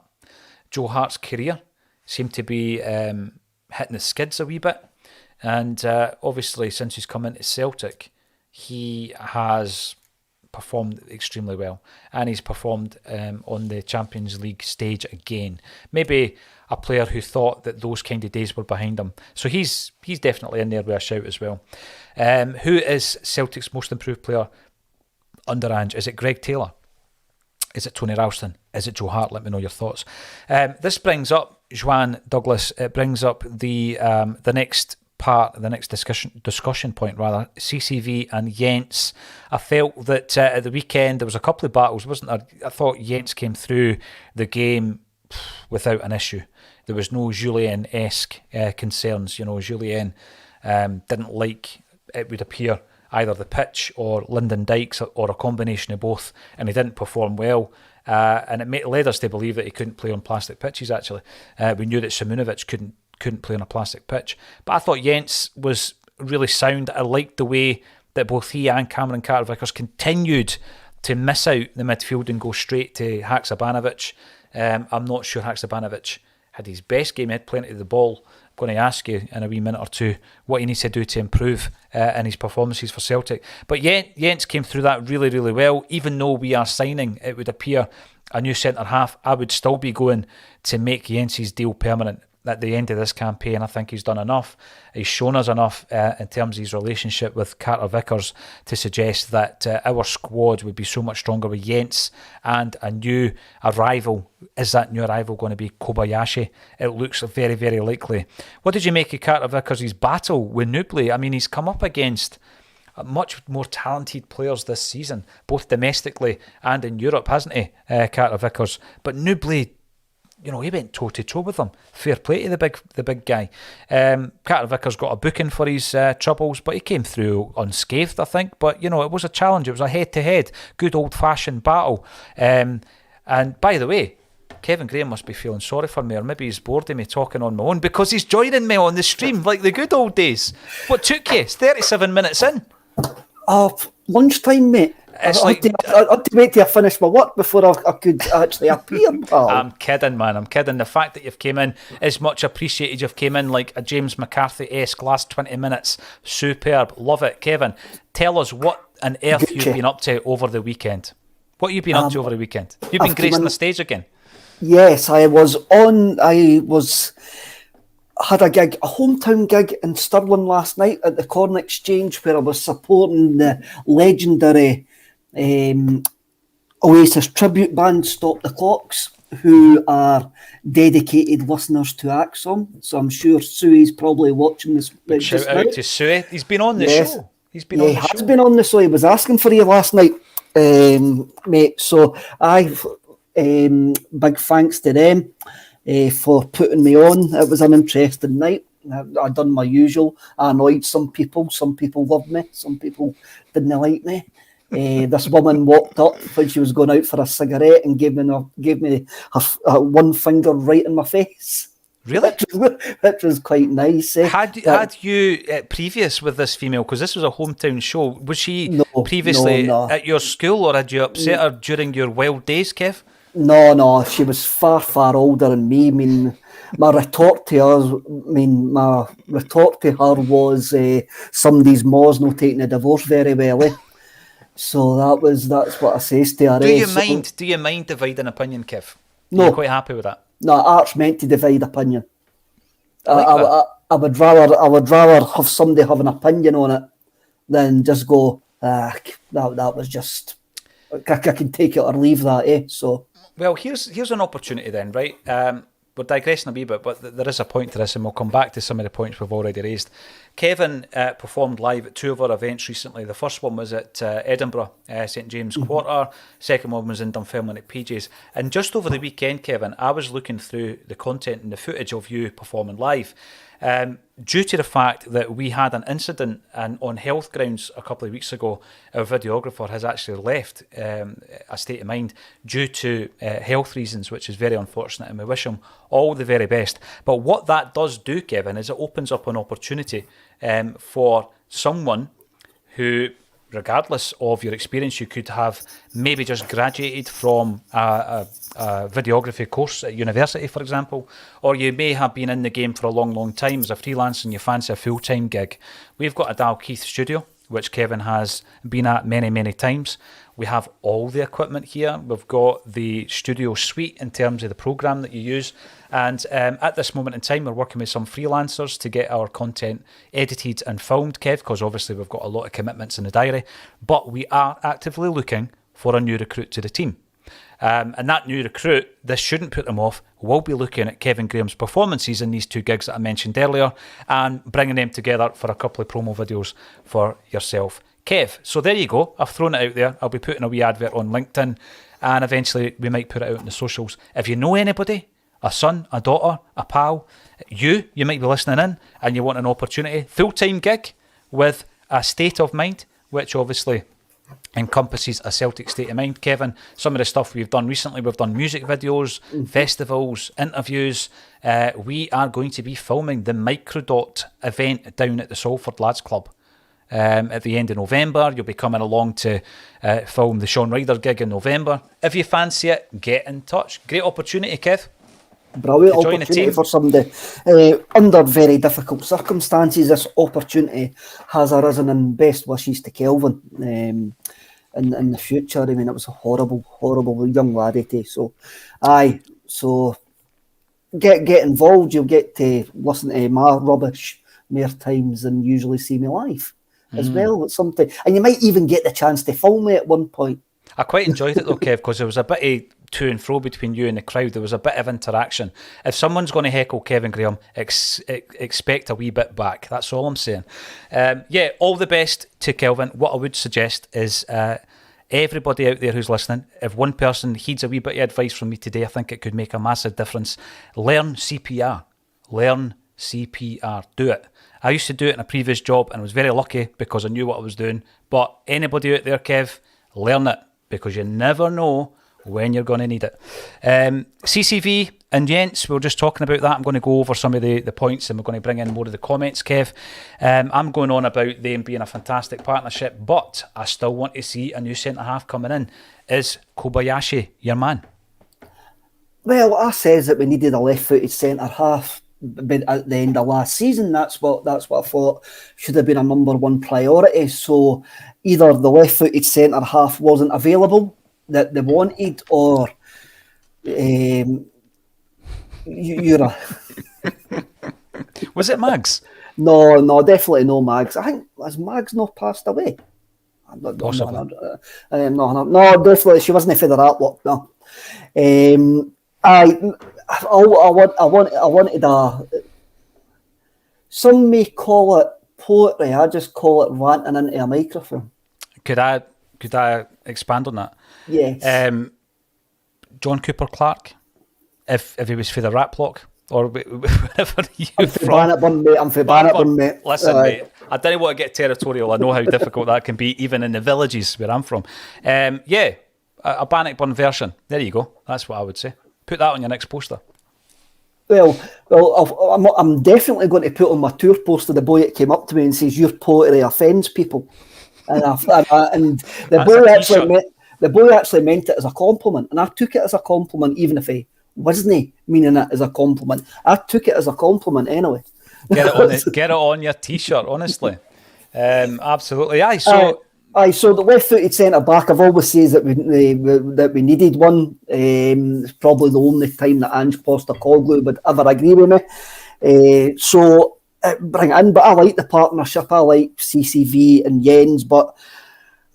Joe Hart's career seemed to be hitting the skids a wee bit. And obviously, since he's come into Celtic, he has performed extremely well, and he's performed on the Champions League stage again. Maybe a player who thought that those kind of days were behind him. So he's definitely in there with a shout as well. Who is Celtic's most improved player under Ange? Is it Greg Taylor? Is it Tony Ralston? Is it Joe Hart? Let me know your thoughts. This brings up, Joanne Douglas, it brings up the next part, the next discussion point rather, CCV and Jentz. I felt that at the weekend there was a couple of battles, wasn't there? I thought Jentz came through the game without an issue. There was no Julien-esque concerns. Julien didn't like, it would appear, either the pitch or Lyndon Dykes or a combination of both, and he didn't perform well. And it led us to believe that he couldn't play on plastic pitches, actually. We knew that Simunovic couldn't play on a plastic pitch. But I thought Jentz was really sound. I liked the way that both he and Cameron Carter-Vickers continued to miss out the midfield and go straight to Haksabanovic. I'm not sure Haksabanovic had his best game. He had plenty of the ball. I'm going to ask you in a wee minute or two what he needs to do to improve in his performances for Celtic. But Jentz came through that really, really well. Even though we are signing, it would appear, a new centre-half, I would still be going to make Jentz's deal permanent at the end of this campaign. I think he's done enough. He's shown us enough in terms of his relationship with Carter-Vickers to suggest that our squad would be so much stronger with Jentz and a new arrival. Is that new arrival going to be Kobayashi? It looks very, very likely. What did you make of Carter-Vickers' battle with Nubly? I mean, he's come up against much more talented players this season, both domestically and in Europe, hasn't he, Carter-Vickers? But Nubly, he went toe-to-toe with them. Fair play to the big guy. Carter-Vickers got a booking for his troubles, but he came through unscathed, I think. But, it was a challenge. It was a head-to-head, good old-fashioned battle. And by the way, Kevin Graham must be feeling sorry for me, or maybe he's bored of me talking on my own, because he's joining me on the stream like the good old days. What took you? It's 37 minutes in. Lunchtime, mate. I had to wait till I finished my work before I could actually appear. I'm kidding, man. I'm kidding. The fact that you've came in is much appreciated. You've came in like a James McCarthy-esque last 20 minutes. Superb. Love it. Kevin, tell us what on earth you've been up to over the weekend. What have you been up to over the weekend? You've been gracing the stage again. Yes, I had a hometown gig in Stirling last night at the Corn Exchange, where I was supporting the legendary Oasis tribute band Stop the Clocks, who are dedicated listeners to Axom. So I'm sure Suey's probably watching this. Shout out to Suey. He's been on the show. He has been on the show. He was asking for you last night, mate. So big thanks to them for putting me on. It was an interesting night. I done my usual. I annoyed some people. Some people loved me. Some people didn't like me. This woman walked up when she was going out for a cigarette and gave me her one finger right in my face. Really? Which was quite nice. Had you previous with this female, because this was a hometown show, was she previously at your school, or had you upset her during your wild days, Kev? No, she was far, far older than me. I mean, my retort to her was somebody's ma's not taking a divorce very well. So that's what I says to her. Do you mind dividing opinion, Kev? No. You're quite happy with that? No, art's meant to divide opinion. I would rather have somebody have an opinion on it than just go, that was just, I can take it or leave that, So. Well, here's an opportunity then, right? We're digressing a wee bit, but there is a point to this, and we'll come back to some of the points we've already raised. Kevin performed live at two of our events recently. The first one was at Edinburgh, St James Quarter. Second one was in Dunfermline at PJ's. And just over the weekend, Kevin, I was looking through the content and the footage of you performing live. Due to the fact that we had an incident on health grounds a couple of weeks ago, our videographer has actually left A State of Mind due to health reasons, which is very unfortunate, and we wish him all the very best. But what that does do, Kevin, is it opens up an opportunity for someone who, regardless of your experience, you could have maybe just graduated from a videography course at university, for example, or you may have been in the game for a long, long time as a freelancer and you fancy a full-time gig. We've got a Dalkeith studio, which Kevin has been at many, many times. We have all the equipment here. We've got the studio suite in terms of the program that you use. And at this moment in time, we're working with some freelancers to get our content edited and filmed, Kev, because obviously we've got a lot of commitments in the diary. But we are actively looking for a new recruit to the team. And that new recruit, this shouldn't put them off, will be looking at Kevin Graham's performances in these two gigs that I mentioned earlier and bringing them together for a couple of promo videos for yourself, Kev. So there you go. I've thrown it out there. I'll be putting a wee advert on LinkedIn and eventually we might put it out in the socials. If you know anybody, a son, a daughter, a pal, you might be listening in and you want an opportunity, full-time gig with A State of Mind, which obviously encompasses a Celtic State of Mind, Kevin. Some of the stuff we've done recently, we've done music videos, festivals, interviews. We are going to be filming the Microdot event down at the Salford Lads Club at the end of November. You'll be coming along to film the Sean Ryder gig in November. If you fancy it, get in touch. Great opportunity, Kev. Brilliant opportunity for somebody under very difficult circumstances. This opportunity has arisen, and best wishes to Kelvin in the future. I mean, it was a horrible young laddie too. So get involved. You'll get to listen to my rubbish more times than usually see me live as well. It's something, and you might even get the chance to film me at one point. I quite enjoyed it though, Kev, because there was a bit of to and fro between you and the crowd. There was a bit of interaction. If someone's going to heckle Kevin Graham, expect a wee bit back. That's all I'm saying. All the best to Kelvin. What I would suggest is everybody out there who's listening, if one person heeds a wee bit of advice from me today, I think it could make a massive difference. Learn CPR. Learn CPR. Do it. I used to do it in a previous job and I was very lucky because I knew what I was doing. But anybody out there, Kev, learn it because you never know when you're going to need it. CCV and Jents, we were just talking about that. I'm going to go over some of the points and we're going to bring in more of the comments, Kev. I'm going on about them being a fantastic partnership, but I still want to see a new centre-half coming in. Is Kobayashi your man? Well, I says that we needed a left-footed centre-half at the end of last season. That's what I thought should have been a number one priority. So either the left-footed centre-half wasn't available that they wanted, or you're a... Was it Mags? No, definitely no Mags. I think, has Mags not passed away? Possibly. No, definitely she wasn't for the artwork. No. I wanted a... Some may call it poetry. I just call it ranting into a microphone. Could I expand on that? Yes. John Cooper Clarke, if he was for the rap block, or wherever I'm for Bannockburn, mate. I'm for Bannockburn, mate. Listen, mate, I don't want to get territorial. I know how difficult that can be, even in the villages where I'm from. A Bannockburn version. There you go. That's what I would say. Put that on your next poster. Well, I'm definitely going to put on my tour poster the boy that came up to me and says, "Your poetry offends people." And the boy actually meant it as a compliment, and I took it as a compliment, even if he wasn't meaning it as a compliment. I took it as a compliment anyway. Get it on your t-shirt, honestly. Absolutely. So the left-footed centre back, I've always said that we needed one. It's probably the only time that Ange Postecoglou would ever agree with me. So bring it in, but I like the partnership. I like CCV and Jens, but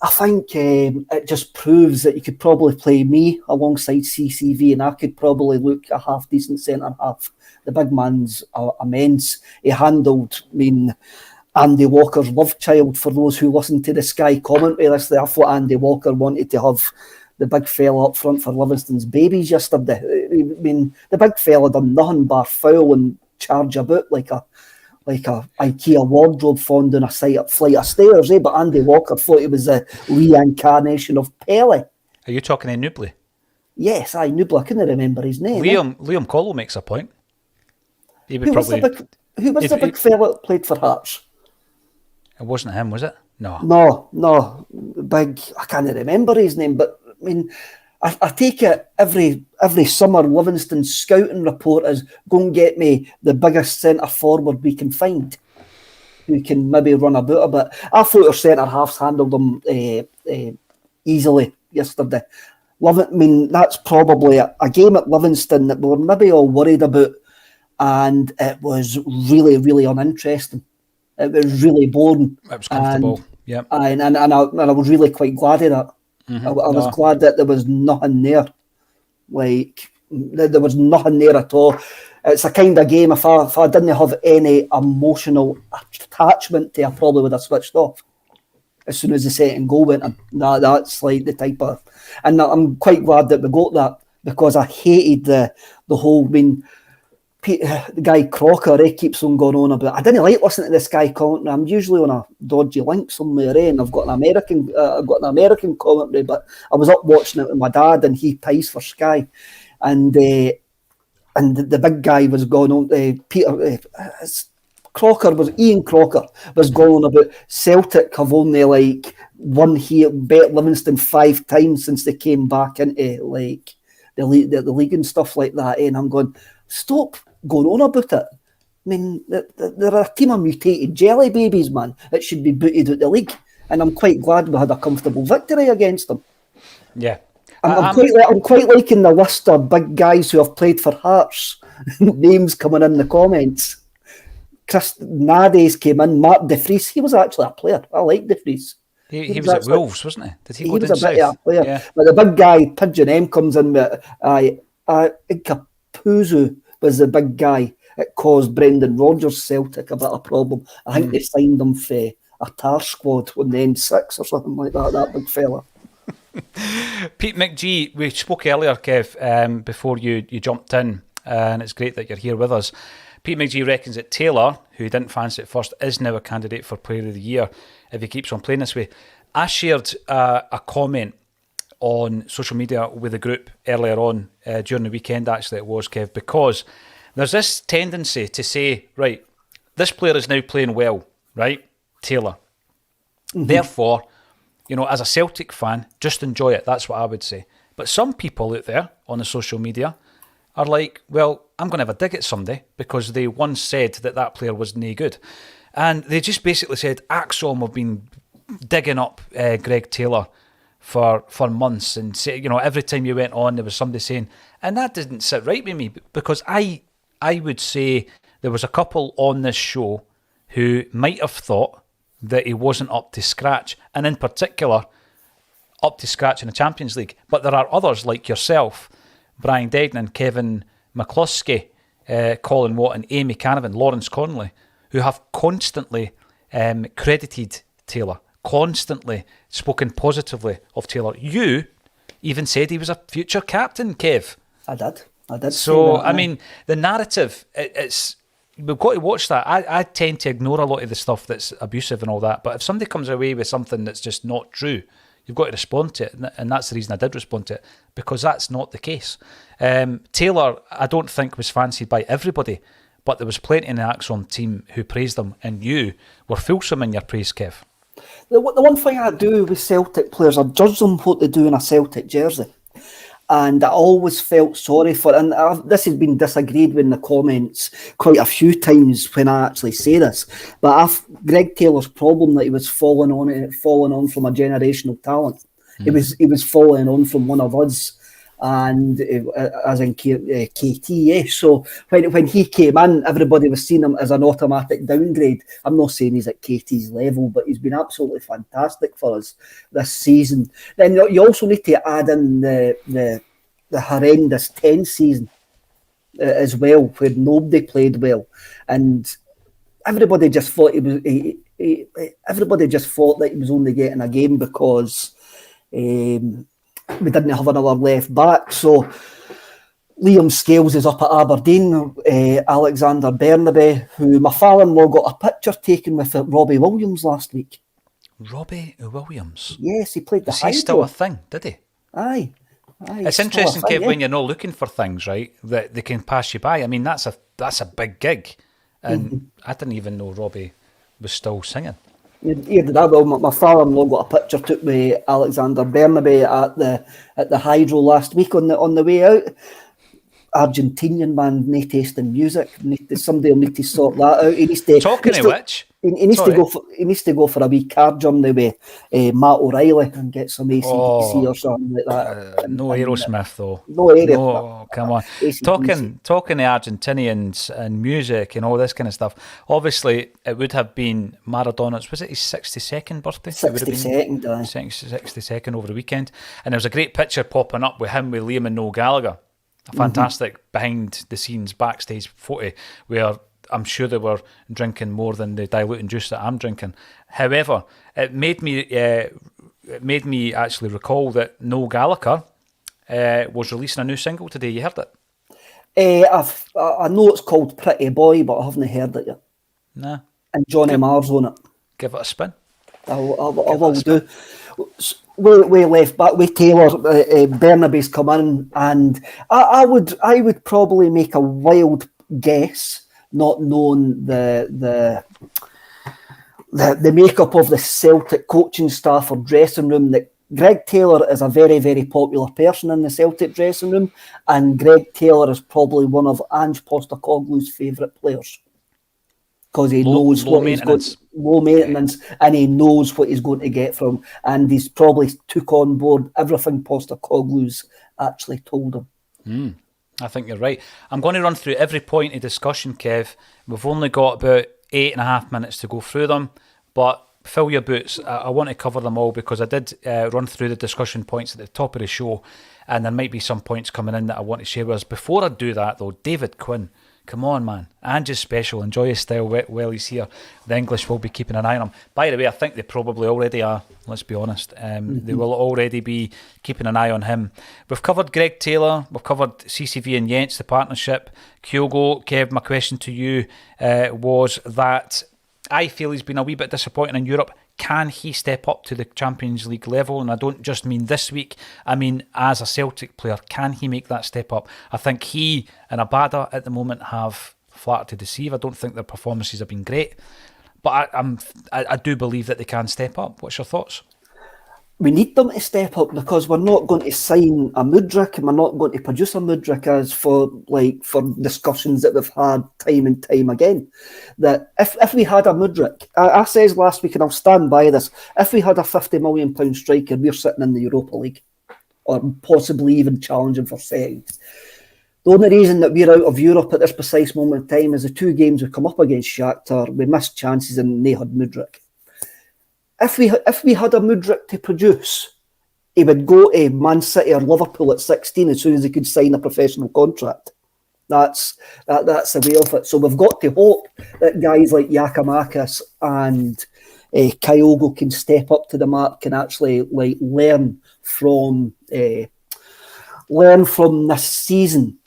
I think it just proves that you could probably play me alongside CCV, and I could probably look a half decent centre half. The big man's immense. He handled, Andy Walker's love child, for those who listen to the Sky commentary. I thought Andy Walker wanted to have the big fella up front for Livingston's babies yesterday. The big fella done nothing but foul and charge about like a like a IKEA wardrobe found on a flight of stairs, but Andy Walker thought he was the reincarnation of Pele. Are you talking in Nubly? Yes, I knew, but I couldn't remember his name. Liam Collo makes a point. He would Who probably. was the big fella that played for Hearts? It wasn't him, was it? No. No, big. I can't remember his name, but I mean, I take it every summer. Livingston's scouting report is go and get me the biggest centre forward we can find, who can maybe run about a bit. I thought our centre halves handled them easily yesterday. That's probably a game at Livingston that we were maybe all worried about, and it was really, really uninteresting. It was really boring. It was comfortable. Yeah, and I was really quite glad of that. I was glad that there was nothing there. Like, there was nothing there at all. It's a kind of game, if I didn't have any emotional attachment to it, I probably would have switched off as soon as the second goal went in. That's like the type of... And I'm quite glad that we got that, because I hated the whole... the guy Crocker, he keeps on going on about... I didn't like listening to this guy commentary. I'm usually on a dodgy link somewhere, and I've got an American commentary, but I was up watching it with my dad, and he pays for Sky, and the big guy was going on... Ian Crocker was going on about Celtic have only won here, bet Livingston 5 times since they came back into like the league and stuff like that. And I'm going, stop going on about it. I mean, they're a team of mutated jelly babies, man. It should be booted out the league. And I'm quite glad we had a comfortable victory against them. Yeah. I'm quite liking the list of big guys who have played for Hearts. Names coming in the comments. Chris Nades came in. Mark De Vries, he was actually a player. I like De Vries. He was at Wolves, wasn't he? Did he go was down a bit of a player. Yeah. But the big guy, Pigeon M, comes in with Kapuzu was the big guy that caused Brendan Rodgers' Celtic a bit of a problem. I think they signed him for a tar squad when the N6 or something like that big fella. Pete McGee, we spoke earlier, Kev, before you jumped in, and it's great that you're here with us. Pete McGee reckons that Taylor, who didn't fancy it first, is now a candidate for Player of the Year if he keeps on playing this way. I shared a comment on social media with the group earlier on during the weekend, actually it was, Kev, because there's this tendency to say, right, this player is now playing well, right, Taylor. Therefore, as a Celtic fan, just enjoy it. That's what I would say. But some people out there on the social media are like, well, I'm going to have a dig at somebody because they once said that player was no good. And they just basically said, Axom have been digging up Greg Taylor for months, and say, every time you went on, there was somebody saying, and that didn't sit right with me, because I would say there was a couple on this show who might have thought that he wasn't up to scratch, and in particular, up to scratch in the Champions League. But there are others like yourself, Brian Degnan, Kevin McCluskey, Colin Watt, and Amy Canavan, Lawrence Connolly, who have constantly credited Taylor, constantly spoken positively of Taylor. You even said he was a future captain, Kev. I did. So, I mean, the narrative, we've got to watch that. I tend to ignore a lot of the stuff that's abusive and all that, but if somebody comes away with something that's just not true, you've got to respond to it, and that's the reason I did respond to it, because that's not the case. Taylor, I don't think, was fancied by everybody, but there was plenty in the Axon team who praised him, and you were fulsome in your praise, Kev. The one thing I do with Celtic players, I judge them what they do in a Celtic jersey. And I always felt sorry for, and this has been disagreed with in the comments quite a few times when I actually say this, but Greg Taylor's problem that he was falling on from a generational talent. He was falling on from one of us, and as in KT, yeah. So when he came in, everybody was seeing him as an automatic downgrade. I'm not saying he's at KT's level, but he's been absolutely fantastic for us this season. Then you also need to add in the horrendous 10 season as well, where nobody played well, and everybody just thought everybody just thought that he was only getting a game because we didn't have another left back. So Liam Scales is up at Aberdeen. Alexander Bernabe, who my father-in-law got a picture taken with Robbie Williams last week. Robbie Williams? Yes, he played the Is Hydro. he still a thing, did he? Aye. It's interesting, Kev, when you're not looking for things, right, that they can pass you by. I mean, that's a big gig. And I didn't even know Robbie was still singing. Yeah, well, my father-in-law got a picture took with Alexander Bernabe at the Hydro last week on the way out. Argentinian man, no taste in music. Somebody will need to sort that out. He needs to go for a wee car journey with Matt O'Reilly and get some AC/DC or something like that. No Aerosmith though. No Aerosmith. No, come on. Talking the Argentinians and music and all this kind of stuff. Obviously, it would have been Maradona's. Was it his 62nd birthday? 62nd over the weekend, and there was a great picture popping up with him with Liam and Noel Gallagher. A fantastic behind-the-scenes backstage photo where I'm sure they were drinking more than the diluting juice that I'm drinking. However, it made me actually recall that Noel Gallagher was releasing a new single today. You heard it? I know it's called Pretty Boy, but I haven't heard it yet. Nah. And Johnny Marr's on it. Give it a spin. I will do. We left back with Taylor. Bernabe's come in, and I would probably make a wild guess, not knowing the makeup of the Celtic coaching staff or dressing room, that Greg Taylor is a very, very popular person in the Celtic dressing room, and Greg Taylor is probably one of Ange Postecoglou's favourite players. Because he knows what he's got, low maintenance, and he knows what he's going to get from, and he's probably took on board everything Postecoglou's actually told him. I think you're right. I'm going to run through every point of discussion, Kev. We've only got about 8.5 minutes to go through them, but fill your boots. I want to cover them all because I did run through the discussion points at the top of the show, and there might be some points coming in that I want to share with us. Before I do that, though, David Quinn. Come on, man. Ange is special. Enjoy his style while he's here. The English will be keeping an eye on him. By the way, I think they probably already are. Let's be honest. They will already be keeping an eye on him. We've covered Greg Taylor. We've covered CCV and Jens, the partnership. Kyogo, Kev, my question to you was that I feel he's been a wee bit disappointing in Europe. Can he step up to the Champions League level? And I don't just mean this week. I mean, as a Celtic player, can he make that step up? I think he and Abada at the moment have flattered to deceive. I don't think their performances have been great. But I do believe that they can step up. What's your thoughts? We need them to step up because we're not going to sign a Mudryk and we're not going to produce a Mudryk as for discussions that we've had time and time again. That if we had a Mudryk, I says last week and I'll stand by this, if we had a £50 million striker, we're sitting in the Europa League or possibly even challenging for second. The only reason that we're out of Europe at this precise moment in time is the 2 games we come up against Shakhtar, we missed chances and they had Mudryk. If we had a Mudryk to produce, he would go to Man City or Liverpool at 16 as soon as he could sign a professional contract. That's the way of it. So we've got to hope that guys like Giakoumakis and Kyogo can step up to the mark and actually learn from this season.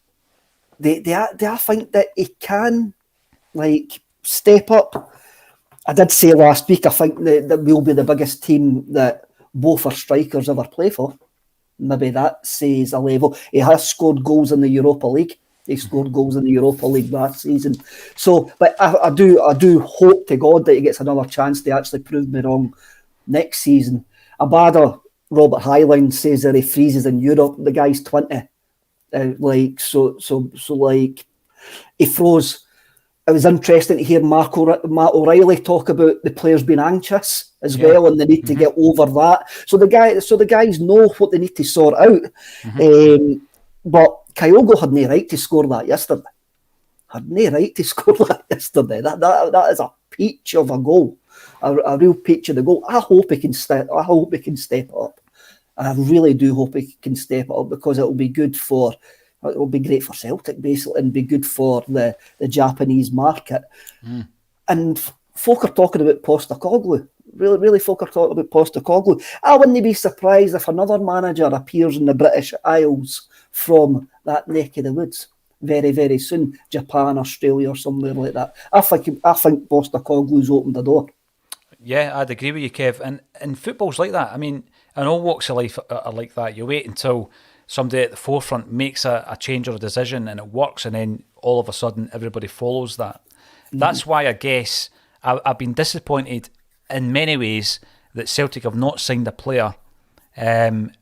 I think that he can step up. I did say last week, I think that we'll be the biggest team that both our strikers ever play for. Maybe that says a level. He has scored goals in the Europa League. He scored goals in the Europa League last season. So, but I do hope to God that he gets another chance to actually prove me wrong next season. Abada, Robert Highline says that he freezes in Europe. The guy's 20. He froze. It was interesting to hear Matt O'Reilly talk about the players being anxious as well, and they need to get over that. So the guys know what they need to sort out. But Kyogo had no right to score that yesterday. That is a peach of a goal, a real peach of the goal. I hope he can step up. I really do hope he can step up because it will be good for. It will be great for Celtic, basically, and be good for the Japanese market. And folk are talking about Postecoglou. Really, folk are talking about Postecoglou. I wouldn't be surprised if another manager appears in the British Isles from that neck of the woods very, very soon. Japan, Australia, or somewhere like that. I think Postacoglu's opened the door. Yeah, I'd agree with you, Kev. And football's like that. I mean, in all walks of life are like that. You wait until somebody at the forefront makes a change or a decision and it works, and then all of a sudden everybody follows that. That's why I guess I've been disappointed in many ways that Celtic have not signed a player. And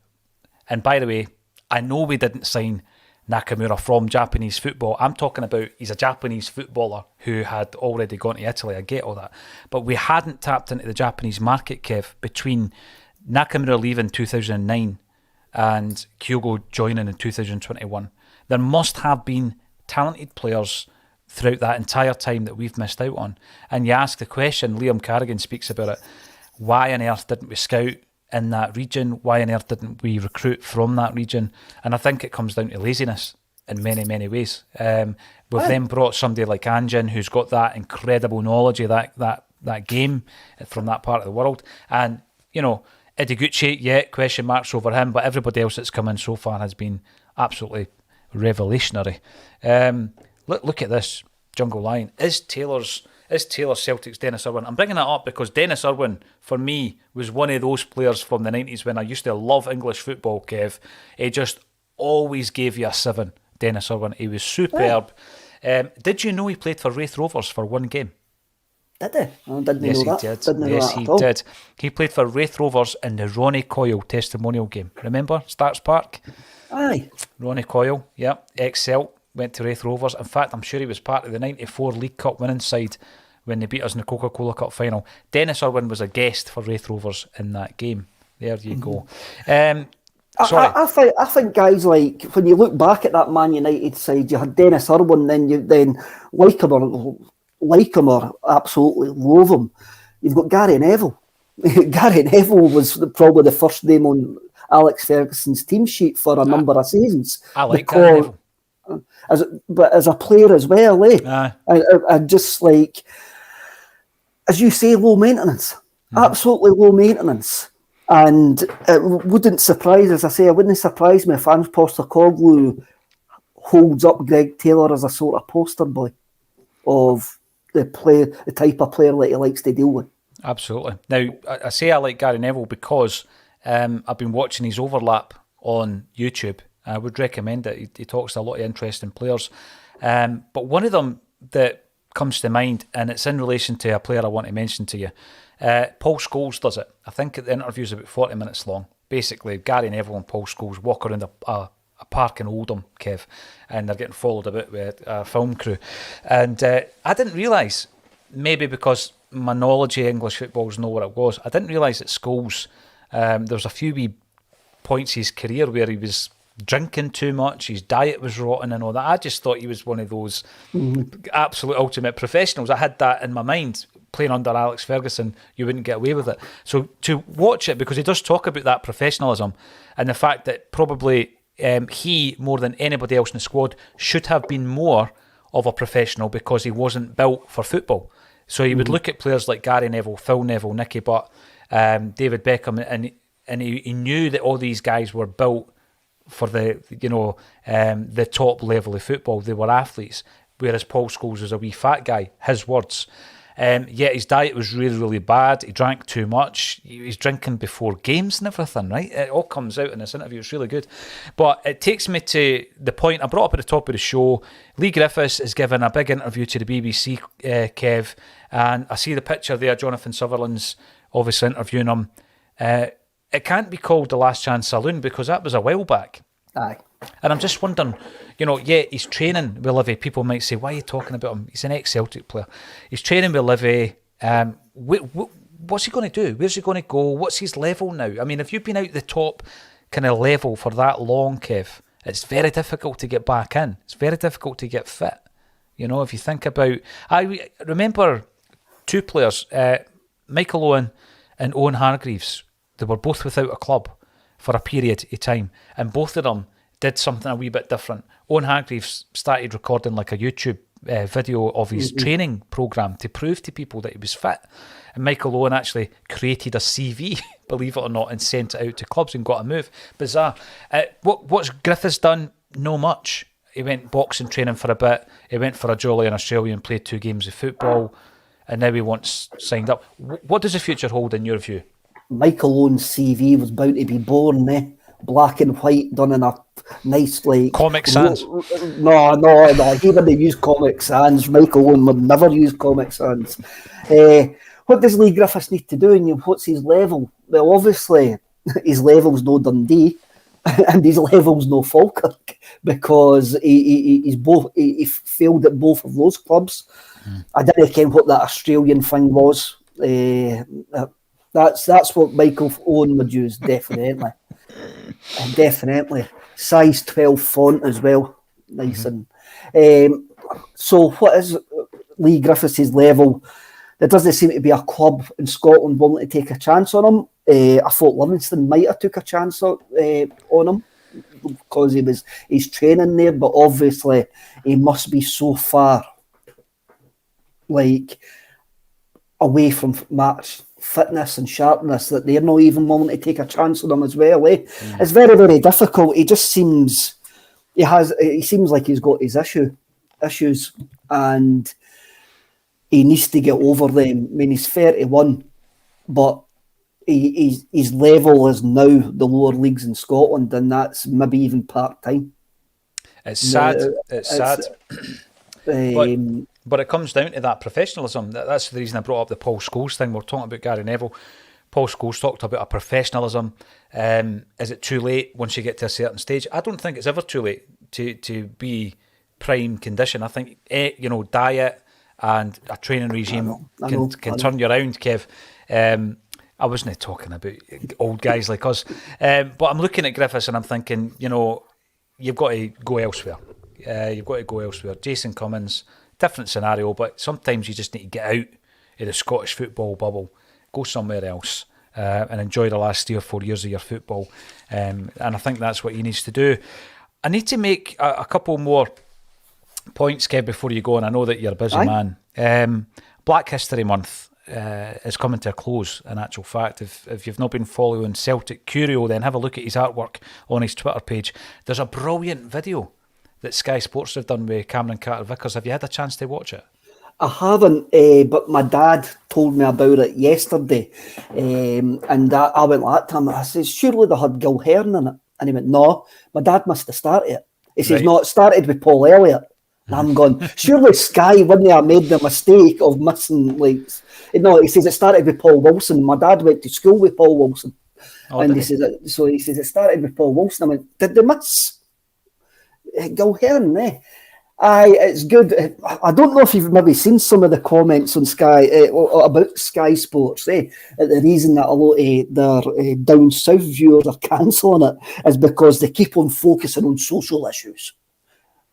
by the way, I know we didn't sign Nakamura from Japanese football. I'm talking about he's a Japanese footballer who had already gone to Italy. I get all that. But we hadn't tapped into the Japanese market, Kev, between Nakamura leaving 2009 and Kyogo joining in 2021. There must have been talented players throughout that entire time that we've missed out on. And you ask the question, Liam Carrigan speaks about it, why on earth didn't we scout in that region? Why on earth didn't we recruit from that region? And I think it comes down to laziness in many, many ways. We've then brought somebody like Ange in who's got that incredible knowledge of that game from that part of the world. And, you know, Ideguchi, question marks over him, but everybody else that's come in so far has been absolutely revelationary. Look at this, Jungle Lion. Is Taylor Celtic's Dennis Irwin? I'm bringing that up because Dennis Irwin, for me, was one of those players from the 90s when I used to love English football, Kev. He just always gave you a 7, Dennis Irwin. He was superb. Did you know he played for Wraith Rovers for one game? Did he? I didn't know that. Yes, he did. He played for Wraith Rovers in the Ronnie Coyle testimonial game. Remember? Starks Park? Aye. Ronnie Coyle, ex-Celt. Went to Wraith Rovers. In fact, I'm sure he was part of the 94 League Cup winning side when they beat us in the Coca-Cola Cup final. Dennis Irwin was a guest for Wraith Rovers in that game. There you go. Sorry. I think guys like, when you look back at that Man United side, you had Dennis Irwin, then like him or absolutely loathe him. You've got Gary Neville. Gary Neville was probably the first name on Alex Ferguson's team sheet for a number of seasons. I like Gary Neville. But as a player as well, I just like, as you say, low maintenance, absolutely low maintenance, and it wouldn't surprise, as I say, it wouldn't surprise me if Ange Postecoglou holds up Greg Taylor as a sort of poster boy of the type of player that he likes to deal with. Absolutely. Now, I say I like Gary Neville because I've been watching his overlap on YouTube. I would recommend it. He talks to a lot of interesting players. But one of them that comes to mind, and it's in relation to a player I want to mention to you, Paul Scholes does it. I think the interview's about 40 minutes long. Basically, Gary Neville and Paul Scholes walk around a park in Oldham, Kev, and they're getting followed about with a film crew. And I didn't realise, maybe because my knowledge of English football is not what it was, I didn't realise that Scholes, there was a few wee points in his career where he was drinking too much, his diet was rotten and all that. I just thought he was one of those absolute ultimate professionals. I had that in my mind. Playing under Alex Ferguson, you wouldn't get away with it. So to watch it, because he does talk about that professionalism and the fact that probably he, more than anybody else in the squad, should have been more of a professional because he wasn't built for football. So he would look at players like Gary Neville, Phil Neville, Nicky Butt, David Beckham, and he knew that all these guys were built for the top level of football. They were athletes, whereas Paul Scholes was a wee fat guy, his words. Yet his diet was really, really bad. He drank too much. He was drinking before games and everything, right? It all comes out in this interview. It's really good. But it takes me to the point I brought up at the top of the show. Lee Griffiths is giving a big interview to the BBC, Kev, and I see the picture there, Jonathan Sutherland's obviously interviewing him. It can't be called The Last Chance Saloon because that was a while back. Aye. And I'm just wondering, he's training with Livy. People might say, why are you talking about him? He's an ex-Celtic player. He's training with Livy. What's he going to do? Where's he going to go? What's his level now? I mean, if you've been out the top kind of level for that long, Kev, it's very difficult to get back in. It's very difficult to get fit. If you think about... I remember two players, Michael Owen and Owen Hargreaves. They were both without a club for a period of time, and both of them did something a wee bit different. Owen Hargreaves started recording like a YouTube video of his training programme to prove to people that he was fit, and Michael Owen actually created a CV, believe it or not, and sent it out to clubs and got a move. Bizarre. What's Griffiths done? no much. He went boxing training for a bit. He went for a jolly in Australia and played 2 games of football. And now he wants signed up. What does the future hold in your view? Michael Owen's CV was bound to be born, black and white, done in a nice, like... Comic Sans. No, he wouldn't use Comic Sans. Michael Owen would never use Comic Sans. What does Lee Griffiths need to do, and what's his level? Well, obviously, his level's no Dundee, and his level's no Falkirk, because he failed at both of those clubs. I didn't care what that Australian thing was. That's what Michael Owen would use, definitely. Definitely. Size 12 font as well. Nice. And so what is Lee Griffiths' level? There doesn't seem to be a club in Scotland willing to take a chance on him. I thought Livingston might have took a chance on him because he's training there, but obviously he must be so far like away from match fitness and sharpness that they're not even willing to take a chance on him as well. It's very, very difficult. He just seems like he's got his issues, and he needs to get over them. I mean, he's 31, but his level is now the lower leagues in Scotland, and that's maybe even part-time. It's sad. It's sad. But it comes down to that professionalism. That's the reason I brought up the Paul Scholes thing. We're talking about Gary Neville. Paul Scholes talked about a professionalism. Is it too late once you get to a certain stage? I don't think it's ever too late to be prime condition. I think diet and a training regime can turn you around, Kev. I wasn't talking about old guys like us, but I'm looking at Griffiths and I'm thinking, you've got to go elsewhere. Jason Cummins, different scenario, but sometimes you just need to get out of the Scottish football bubble, go somewhere else, and enjoy the last 3 or 4 years of your football. And I think that's what he needs to do. I need to make a couple more points, Kev, before you go, and I know that you're a busy man. Black History Month is coming to a close, in actual fact. If you've not been following Celtic Curio, then have a look at his artwork on his Twitter page. There's a brilliant video that Sky Sports have done with Cameron Carter-Vickers. Have you had a chance to watch it? I haven't, but my dad told me about it yesterday, and I went like to him. I said, surely they had Gil Hearn in it, and he went, no, my dad must have started it. He says, no, it started with Paul Elliott. And I'm going, surely Sky wouldn't have made the mistake of missing, no, he says it started with Paul Wilson. My dad went to school with Paul Wilson. He says it started with Paul Wilson. I went, did they miss Gil Hearn, it's good. I don't know if you've maybe seen some of the comments on Sky about Sky Sports. The reason that a lot of their down south viewers are cancelling it is because they keep on focusing on social issues.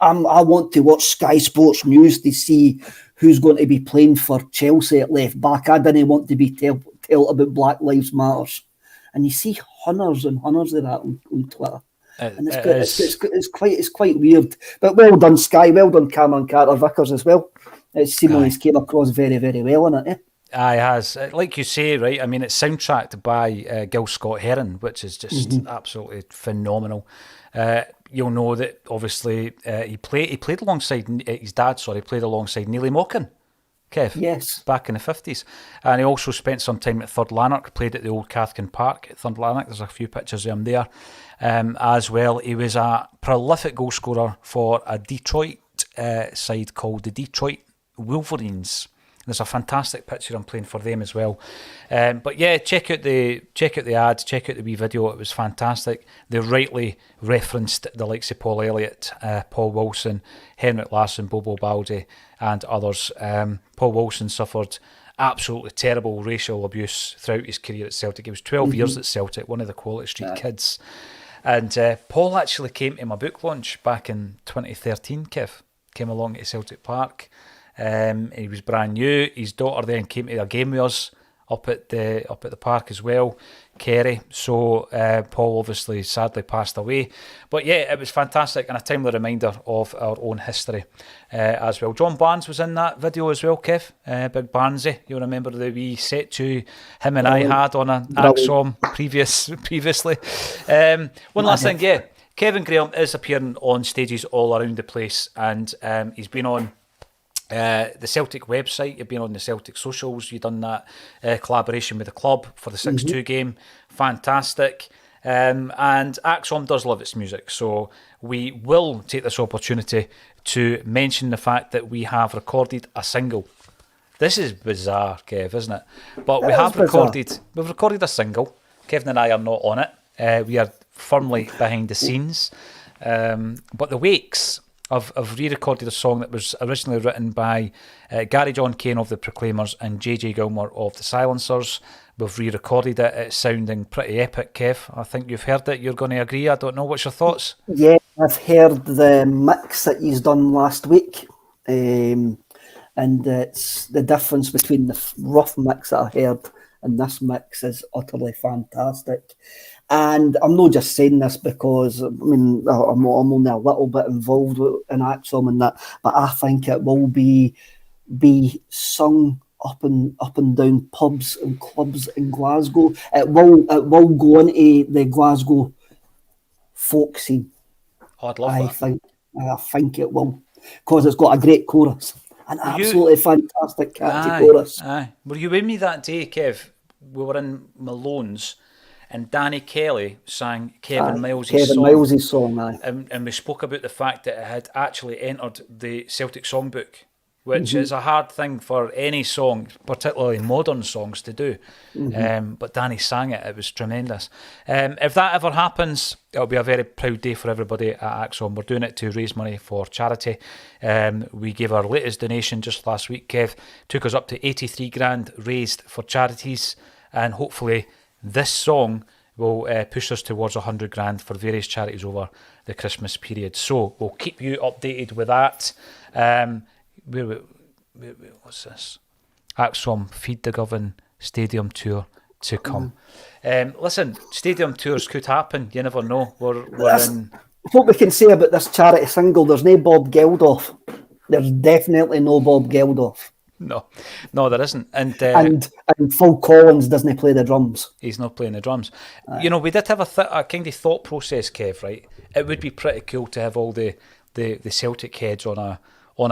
I want to watch Sky Sports News to see who's going to be playing for Chelsea at left back. I didn't want to be tell about Black Lives Matters. And you see hundreds and hundreds of that on Twitter. And it's quite weird. But well done, Sky. Well done, Cameron Carter-Vickers as well. It's seemingly came across very, very well in it. Aye, it has. Like you say, right? I mean, it's soundtracked by Gil Scott-Heron, which is just absolutely phenomenal. You'll know that obviously he played alongside his dad. Played alongside Neely Mockin, Kev. Yes. Back in the 50s, and he also spent some time at Third Lanark. Played at the old Cathkin Park at Third Lanark. There's a few pictures of him there, as well. He was a prolific goal scorer for a Detroit side called the Detroit Wolverines. There's a fantastic picture I'm playing for them as well. But yeah, check out the ads, check out the wee video. It was fantastic. They rightly referenced the likes of Paul Elliott, Paul Wilson, Henrik Larsson, Bobo Baldi, and others. Paul Wilson suffered absolutely terrible racial abuse throughout his career at Celtic. He was 12 years at Celtic, one of the Quality Street kids. And Paul actually came to my book launch back in 2013, Kev. Came along to Celtic Park. He was brand new. His daughter then came to a game with us up at the park as well, Kerry. So Paul obviously sadly passed away, but yeah, it was fantastic and a timely reminder of our own history as well. John Barnes was in that video as well, Kev. Big Barnesy, you'll remember the wee set to him and I had on an Axom previously. One last thing, yeah. Kevin Graham is appearing on stages all around the place, and he's been on the Celtic website, you've been on the Celtic socials, you've done that collaboration with the club for the 6-2 game. Fantastic. And Axom does love its music, so we will take this opportunity to mention the fact that we have recorded a single. This is bizarre, Kev, isn't it? But we've recorded a single. Kevin and I are not on it. We are firmly behind the scenes. But the Wakes have re-recorded a song that was originally written by Gary John Kane of the Proclaimers and JJ Gilmore of the Silencers. We've re-recorded it. It's sounding pretty epic, Kev. I think you've heard it. You're going to agree. I don't know. What's your thoughts? Yeah, I've heard the mix that he's done last week. And it's the difference between the rough mix that I heard and this mix is utterly fantastic. And I'm not just saying this because, I mean, I'm only a little bit involved in Axom and that, but I think it will be sung up and down pubs and clubs in Glasgow. It will go into the Glasgow folk scene. Oh, I'd love that. I think it will, because it's got a great chorus. An absolutely fantastic catchy chorus. Aye. Were you with me that day, Kev? We were in Malone's and Danny Kelly sang Kevin Miles's song. Aye. And we spoke about the fact that it had actually entered the Celtic Songbook, which is a hard thing for any song, particularly modern songs, to do. But Danny sang it. It was tremendous. If that ever happens, it'll be a very proud day for everybody at Axom. We're doing it to raise money for charity. We gave our latest donation just last week, Kev. Took us up to 83 grand raised for charities. And hopefully this song will push us towards 100 grand for various charities over the Christmas period. So we'll keep you updated with that. What's this? Axom Feed the Govan Stadium Tour to come. Listen, stadium tours could happen. You never know. We're in. What we can say about this charity single, there's no Bob Geldof. There's definitely no Bob Geldof. No, there isn't. And Phil Collins doesn't play the drums. He's not playing the drums. You know, we did have a kind of thought process, Kev, right? It would be pretty cool to have all the Celtic heads on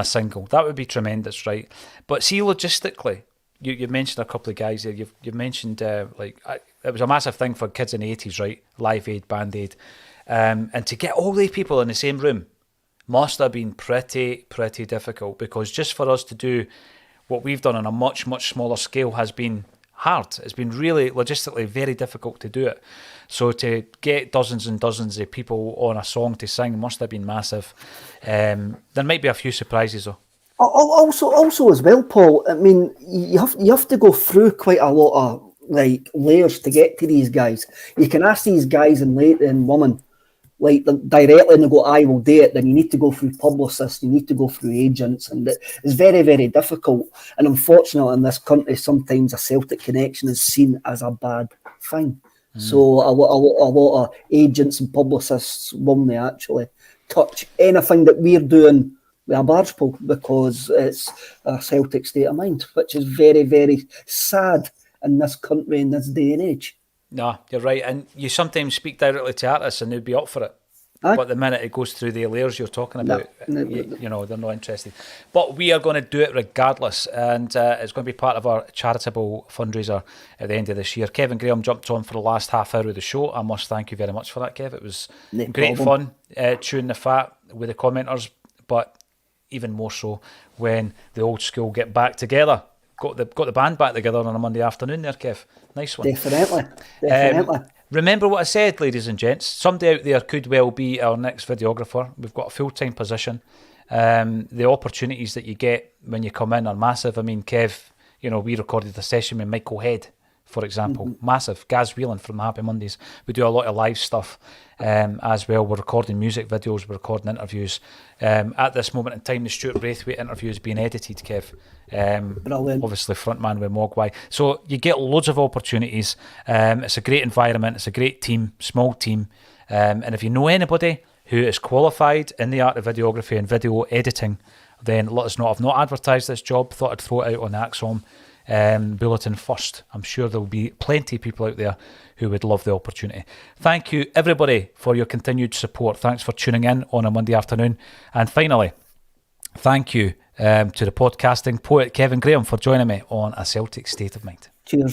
a single. That would be tremendous, right? But see, logistically, you mentioned a couple of guys there. You've mentioned, it was a massive thing for kids in the 80s, right? Live Aid, Band Aid. And to get all the people in the same room must have been pretty difficult, because just for us to do what we've done on a much, much smaller scale has been hard. It's been really logistically very difficult to do it. So to get dozens and dozens of people on a song to sing must have been massive. There might be a few surprises though. Also as well, Paul, I mean, you have to go through quite a lot of layers to get to these guys. You can ask these guys and women directly and they go, I will do it. Then you need to go through publicists, you need to go through agents, and it's very, very difficult. And unfortunately in this country, sometimes a Celtic connection is seen as a bad thing. So a lot of agents and publicists won't actually touch anything that we're doing with a barge pole, because it's a Celtic state of mind, which is very, very sad in this country in this day and age. No, you're right. And you sometimes speak directly to artists and they'd be up for it. Aye. But the minute it goes through the layers you're talking about, you know, they're not interested. But we are going to do it regardless. And it's going to be part of our charitable fundraiser at the end of this year. Kevin Graham jumped on for the last half hour of the show. I must thank you very much for that, Kev. It was great fun chewing the fat with the commenters, but even more so when the old school get back together. Got the band back together on a Monday afternoon there, Kev. Nice one. Definitely. Remember what I said, ladies and gents. Somebody out there could well be our next videographer. We've got a full-time position. The opportunities that you get when you come in are massive. I mean, Kev, you know, we recorded a session with Michael Head, for example. Massive. Gaz Whelan from the Happy Mondays. We do a lot of live stuff as well. We're recording music videos. We're recording interviews. At this moment in time, the Stuart Braithwaite interview is being edited, Kev. Obviously frontman with Mogwai. So you get loads of opportunities. It's a great environment. It's a great team, small team. And if you know anybody who is qualified in the art of videography and video editing, then let us know. I've not advertised this job. Thought I'd throw it out on Axom bulletin first. I'm sure there will be plenty of people out there who would love the opportunity. Thank you, everybody, for your continued support. Thanks for tuning in on a Monday afternoon. And finally, thank you to the podcasting poet Kevin Graham for joining me on A Celtic State of Mind. Cheers.